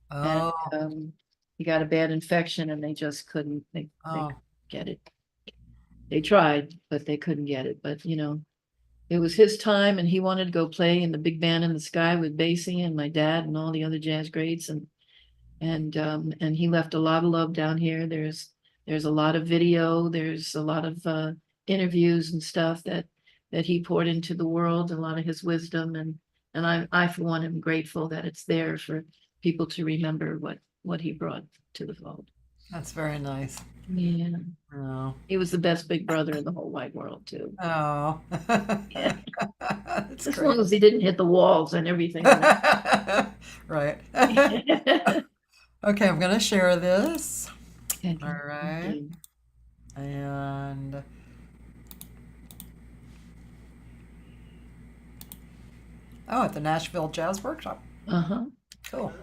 Oh, And he got a bad infection and they just couldn't they oh, get it. They tried, but they couldn't get it. But you know, it was his time and he wanted to go play in the big band in the sky with Basie and my dad and all the other jazz greats, and he left a lot of love down here. There's a lot of video, there's a lot of interviews and stuff that he poured into the world, a lot of his wisdom, and I for one am grateful that it's there for people to remember what he brought to the fold. that's very nice. Yeah, Oh, he was the best big brother in the whole wide world too. oh. Yeah. That's As long great. as he didn't hit the walls and everything. Right. Okay, I'm gonna share this. Okay. All right. And oh, at the Nashville Jazz Workshop. Uh-huh. Cool.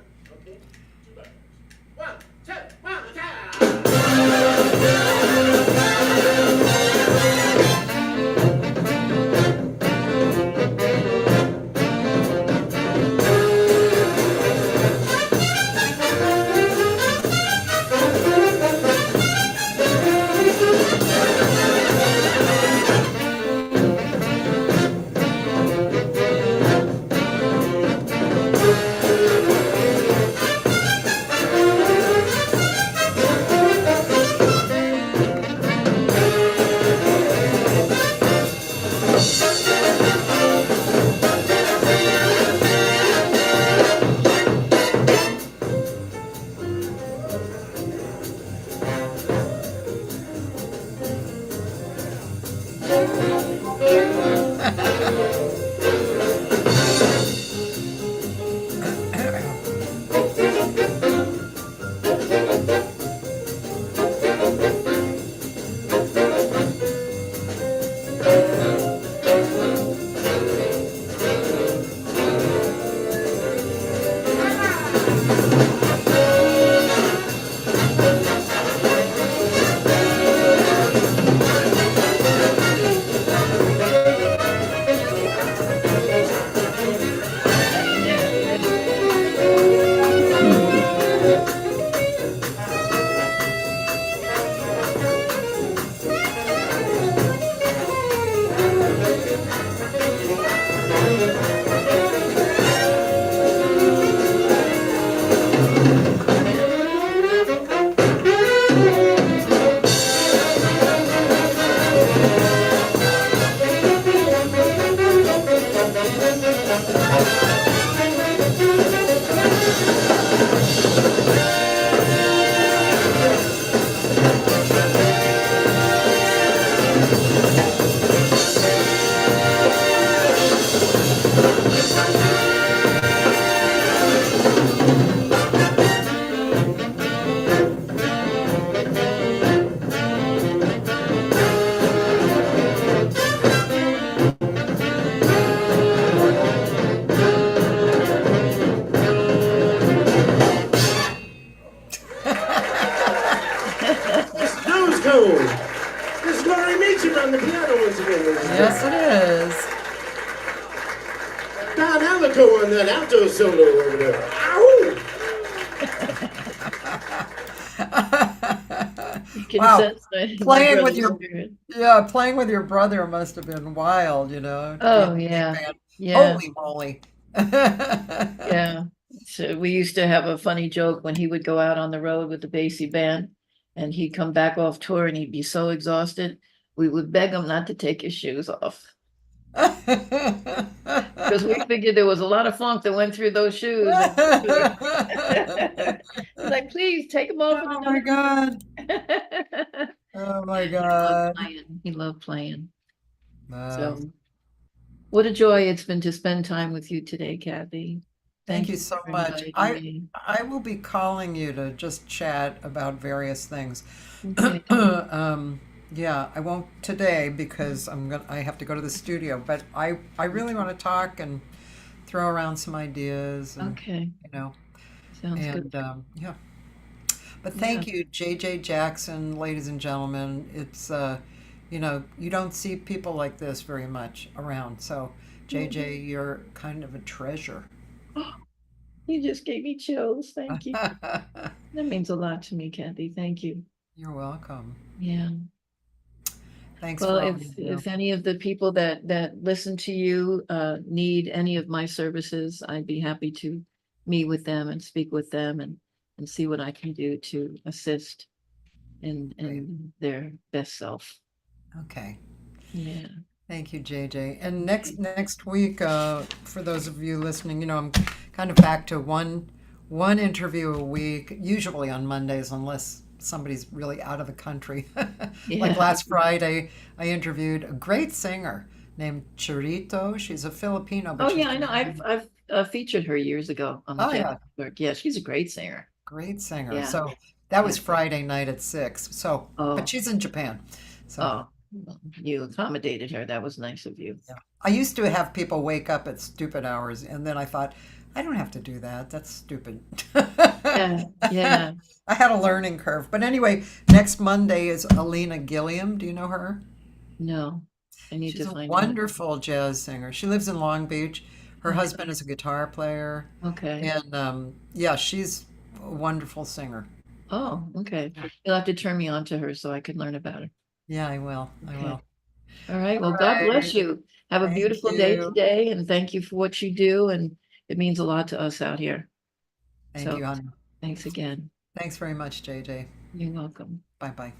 Nose Cone. This is Laurie Meacham on the piano once again, ladies and Yes, it is. Don Alico on that alto solo over there. Ow! can Wow. sense my Playing with brother's your spirit. Yeah, playing with your brother must have been wild, to be in Oh, the big yeah, band. yeah, Holy moly. yeah. So we used to have a funny joke when he would go out on the road with the Basie band and he'd come back off tour and he'd be so exhausted. We would beg him not to take his shoes off because we figured there was a lot of funk that went through those shoes. It's like, please take them off in Oh my another. God. Oh my He loved God. playing. He loved playing. Wow. So what a joy it's been to spend time with you today, Kathy. Thank Thank you you so for much. inviting I me. I will be calling you to just chat about various things. Okay. Yeah, I won't today because I have to go to the studio, but I really want to talk and throw around some ideas and Okay. you know Sounds good. and yeah. But Yeah. thank you, JJ Jackson, ladies and gentlemen. It's you don't see people like this very much around. So JJ, you're kind of a treasure. You just gave me chills. Thank you. That means a lot to me, Kathy. Thank you. You're welcome. Yeah. Thanks Well, for all you do. if any of the people that listen to you need any of my services, I'd be happy to meet with them and speak with them and see what I can do to assist in their best self. Okay. Yeah. Thank you, JJ. And next week, for those of you listening, I'm kind of back to one interview a week, usually on Mondays, unless somebody's really out of the country. Like Yeah. last Friday, I interviewed a great singer named Churito. She's a Filipino, but Oh she's yeah, I know. I've featured her years ago on the oh yeah, Cathy Network. Yeah, she's a great singer. great singer. Yeah. So that was Yeah. Friday night at 6. So, but Oh, she's in Japan. So oh, well, you accommodated her. That was nice of you. yeah. I used to have people wake up at stupid hours, and then I thought, I don't have to do that. That's stupid. Yeah, yeah. I had a learning curve. But anyway, next Monday is Alina Gilliam. Do you know her? No, I need She's to a find out. wonderful jazz singer. She lives in Long Beach. Her Okay. husband is a guitar player. Okay. And yeah, she's a wonderful singer. Oh, okay. You'll have to turn me on to her so I can learn about her. Yeah, I will. I Okay. will. All right. All Well, God bless right. you. Have a Thank beautiful day you. today, and thank you for what you do. And it means a lot to us out here. Thank So you, hon. thanks again. Thanks very much, JJ. You're welcome. Bye bye.